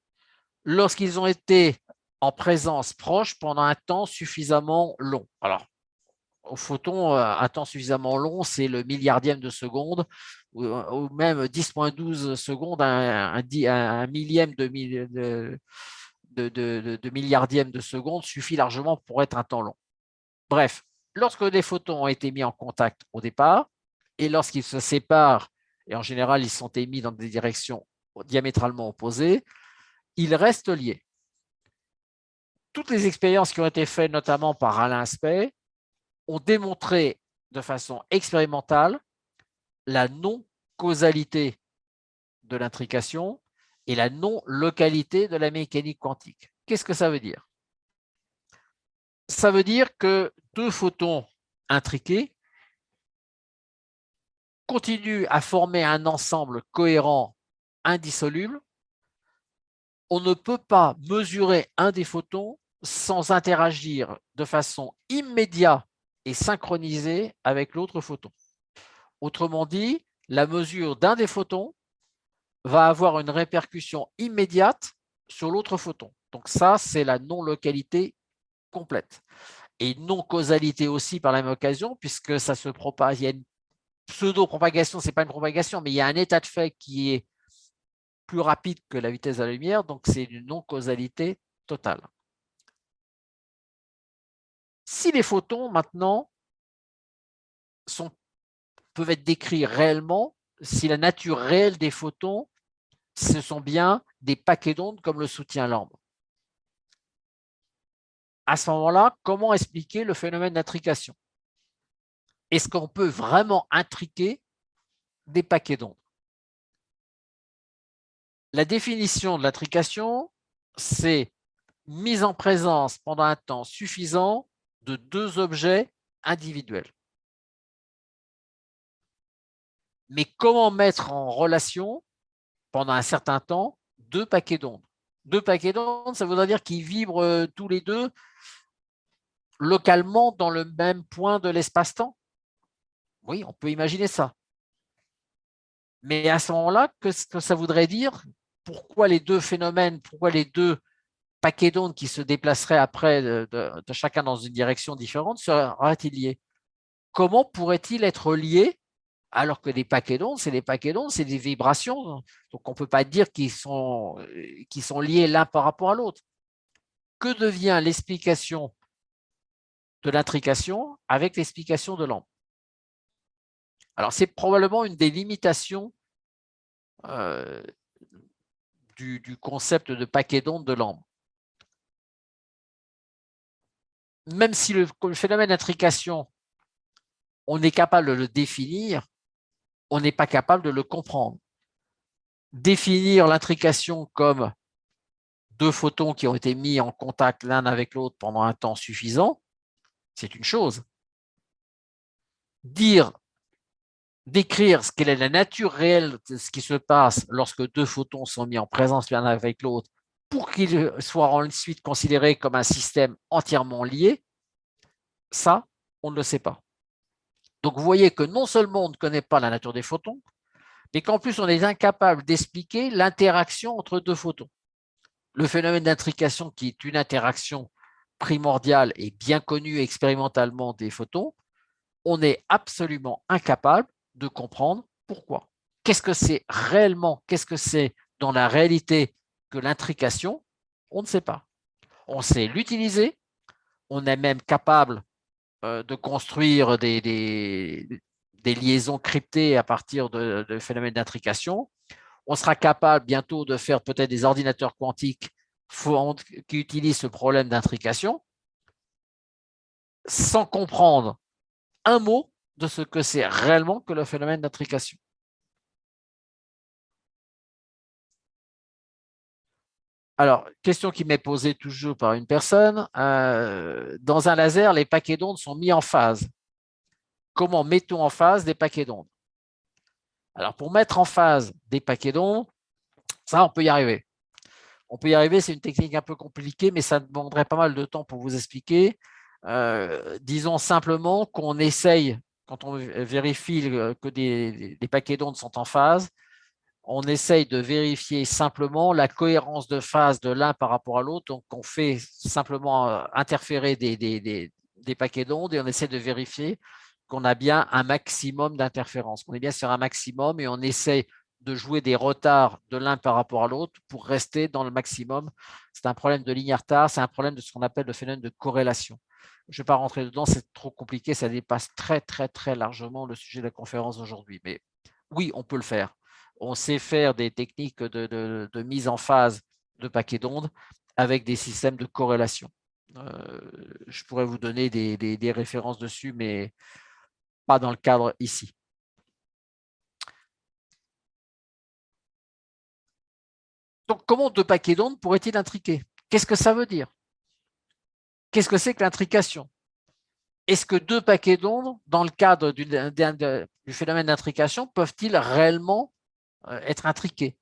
lorsqu'ils ont été en présence proche pendant un temps suffisamment long. Alors, au photon, un temps suffisamment long, c'est le milliardième de seconde, ou même 10,12 secondes, un millième de milliardième de seconde suffit largement pour être un temps long. Bref, lorsque des photons ont été mis en contact au départ, et lorsqu'ils se séparent, et en général, ils sont émis dans des directions diamétralement opposées, ils restent liés. toutes les expériences qui ont été faites, notamment par Alain Aspect, ont démontré de façon expérimentale la non-causalité de l'intrication et la non-localité de la mécanique quantique. Qu'est-ce que ça veut dire? Ça veut dire que deux photons intriqués continuent à former un ensemble cohérent indissoluble. On ne peut pas mesurer un des photons sans interagir de façon immédiate et synchronisée avec l'autre photon. Autrement dit, la mesure d'un des photons va avoir une répercussion immédiate sur l'autre photon. Donc ça, c'est la non-localité complète. Et non-causalité aussi par la même occasion, puisque ça se propage, il y a une pseudo-propagation, ce n'est pas une propagation, mais il y a un état de fait qui est plus rapide que la vitesse de la lumière, donc c'est une non-causalité totale. Si les photons, maintenant, peuvent être décrits réellement, si la nature réelle des photons, ce sont bien des paquets d'ondes comme le soutient Lamb. À ce moment-là, comment expliquer le phénomène d'intrication? Est-ce qu'on peut vraiment intriquer des paquets d'ondes? La définition de l'intrication, c'est mise en présence pendant un temps suffisant de deux objets individuels. Mais comment mettre en relation, pendant un certain temps, deux paquets d'ondes? Deux paquets d'ondes, ça voudrait dire qu'ils vibrent tous les deux localement dans le même point de l'espace-temps? Oui, on peut imaginer ça. Mais à ce moment-là, qu'est-ce que ça voudrait dire? Pourquoi les deux phénomènes, pourquoi les deux paquets d'ondes qui se déplaceraient après de chacun dans une direction différente seraient-ils liés? Comment pourraient-ils être liés alors que des paquets d'ondes, c'est des paquets d'ondes, c'est des vibrations. Donc, on ne peut pas dire qu'ils sont liés l'un par rapport à l'autre. Que devient l'explication de l'intrication avec l'explication de Lamb? Alors, c'est probablement une des limitations du concept de paquet d'ondes de Lamb. Même si le phénomène d'intrication, on est capable de le définir, on n'est pas capable de le comprendre. Définir l'intrication comme deux photons qui ont été mis en contact l'un avec l'autre pendant un temps suffisant, c'est une chose. Décrire quelle est la nature réelle de ce qui se passe lorsque deux photons sont mis en présence l'un avec l'autre pour qu'ils soient ensuite considérés comme un système entièrement lié, ça, on ne le sait pas. Donc, vous voyez que non seulement on ne connaît pas la nature des photons, mais qu'en plus, on est incapable d'expliquer l'interaction entre deux photons. Le phénomène d'intrication, qui est une interaction primordiale et bien connue expérimentalement des photons, on est absolument incapable de comprendre pourquoi. Qu'est-ce que c'est réellement, qu'est-ce que c'est dans la réalité que l'intrication? On ne sait pas. On sait l'utiliser, on est même capable de construire des liaisons cryptées à partir de phénomènes d'intrication. On sera capable bientôt de faire peut-être des ordinateurs quantiques qui utilisent ce problème d'intrication sans comprendre un mot de ce que c'est réellement que le phénomène d'intrication. Alors, question qui m'est posée toujours par une personne. Dans un laser, les paquets d'ondes sont mis en phase. Comment mettons en phase des paquets d'ondes? Alors, pour mettre en phase des paquets d'ondes, ça, on peut y arriver. On peut y arriver, c'est une technique un peu compliquée, mais ça demanderait pas mal de temps pour vous expliquer. Disons simplement qu'on essaye, quand on vérifie que des paquets d'ondes sont en phase, on essaye de vérifier simplement la cohérence de phase de l'un par rapport à l'autre. Donc, on fait simplement interférer des paquets d'ondes et on essaie de vérifier qu'on a bien un maximum d'interférences. On est bien sur un maximum et on essaie de jouer des retards de l'un par rapport à l'autre pour rester dans le maximum. C'est un problème de linéaire retard, c'est un problème de ce qu'on appelle le phénomène de corrélation. Je ne vais pas rentrer dedans, c'est trop compliqué, ça dépasse très, très, très largement le sujet de la conférence d'aujourd'hui. Mais oui, on peut le faire. On sait faire des techniques de mise en phase de paquets d'ondes avec des systèmes de corrélation. Je pourrais vous donner des références dessus, mais pas dans le cadre ici. Donc, comment 2 paquets d'ondes pourraient-ils intriquer? Qu'est-ce que ça veut dire? Qu'est-ce que c'est que l'intrication? Est-ce que 2 paquets d'ondes, dans le cadre du phénomène d'intrication, peuvent-ils réellement être intriqués?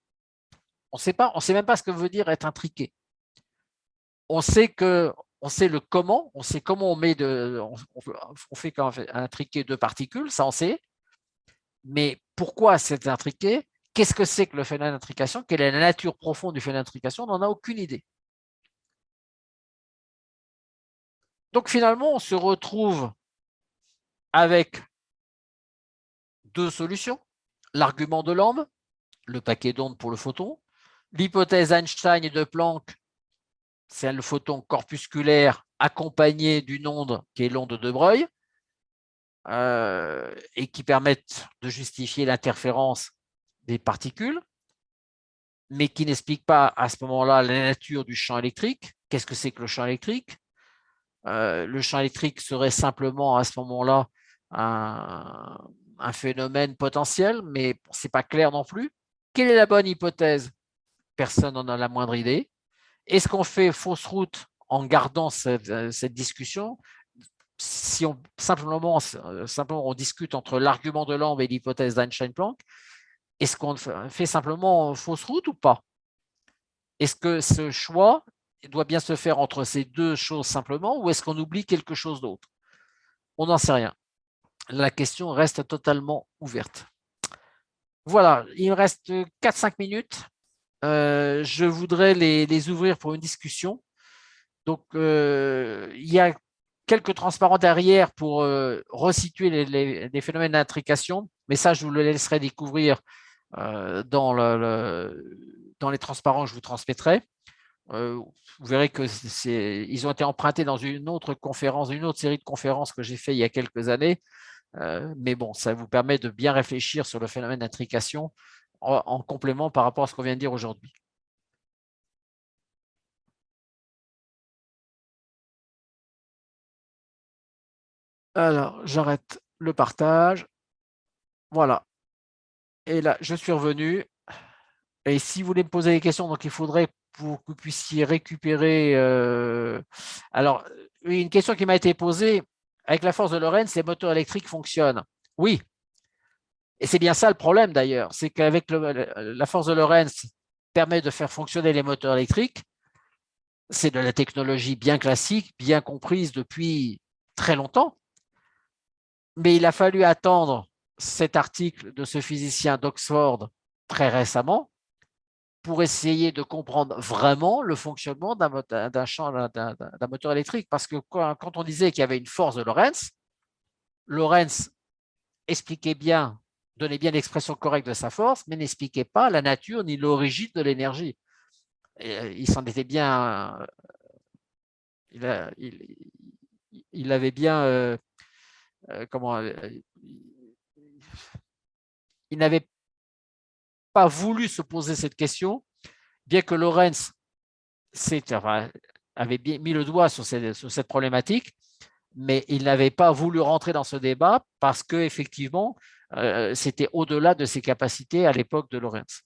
On ne sait même pas ce que veut dire être intriqué. On sait le comment, on sait comment on fait quand on intriquer 2 particules, ça on sait, mais pourquoi c'est intriqué? Qu'est-ce que c'est que le phénomène d'intrication? Quelle est la nature profonde du phénomène d'intrication? On n'en a aucune idée. Donc finalement, on se retrouve avec 2 solutions. L'argument de Lamb, le paquet d'ondes pour le photon. L'hypothèse Einstein et de Planck, c'est le photon corpusculaire accompagné d'une onde qui est l'onde de Broglie, et qui permettent de justifier l'interférence des particules, mais qui n'explique pas à ce moment-là la nature du champ électrique. Qu'est-ce que c'est que le champ électrique? Le champ électrique serait simplement à ce moment-là un phénomène potentiel, mais ce n'est pas clair non plus. Quelle est la bonne hypothèse? Personne n'en a la moindre idée. Est-ce qu'on fait fausse route en gardant cette discussion? Si on simplement on discute entre l'argument de Lamb et l'hypothèse d'Einstein-Planck, est-ce qu'on fait simplement fausse route ou pas? Est-ce que ce choix doit bien se faire entre ces 2 choses simplement, ou est-ce qu'on oublie quelque chose d'autre? On n'en sait rien. La question reste totalement ouverte. Voilà, il me reste 4-5 minutes. Je voudrais les ouvrir pour une discussion. Donc, il y a quelques transparents derrière pour resituer les phénomènes d'intrication, mais ça, je vous le laisserai découvrir dans les transparents que je vous transmettrai. Vous verrez qu'ils ont été empruntés dans une autre conférence, une autre série de conférences que j'ai fait il y a quelques années. Mais bon, ça vous permet de bien réfléchir sur le phénomène d'intrication en complément par rapport à ce qu'on vient de dire aujourd'hui. Alors, j'arrête le partage. Voilà. Et là, je suis revenu. Et si vous voulez me poser des questions, donc il faudrait pour que vous puissiez récupérer. Alors, une question qui m'a été posée, avec la force de Lorentz, les moteurs électriques fonctionnent. Oui. Et c'est bien ça le problème d'ailleurs, c'est qu'avec la force de Lorentz permet de faire fonctionner les moteurs électriques. C'est de la technologie bien classique, bien comprise depuis très longtemps. Mais il a fallu attendre cet article de ce physicien d'Oxford très récemment pour essayer de comprendre vraiment le fonctionnement d'un moteur électrique. Parce que quand on disait qu'il y avait une force de Lorentz, Lorentz expliquait bien, donnait bien l'expression correcte de sa force, mais n'expliquait pas la nature ni l'origine de l'énergie. Il s'en était bien... il avait bien... il n'avait pas voulu se poser cette question, bien que Lorentz avait bien mis le doigt sur cette problématique, mais il n'avait pas voulu rentrer dans ce débat parce qu'effectivement, c'était au-delà de ses capacités à l'époque de Lorentz.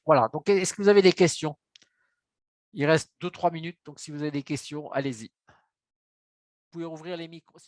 Voilà, donc est-ce que vous avez des questions? Il reste 2-3 minutes, donc si vous avez des questions, allez-y. Vous pouvez ouvrir les micros.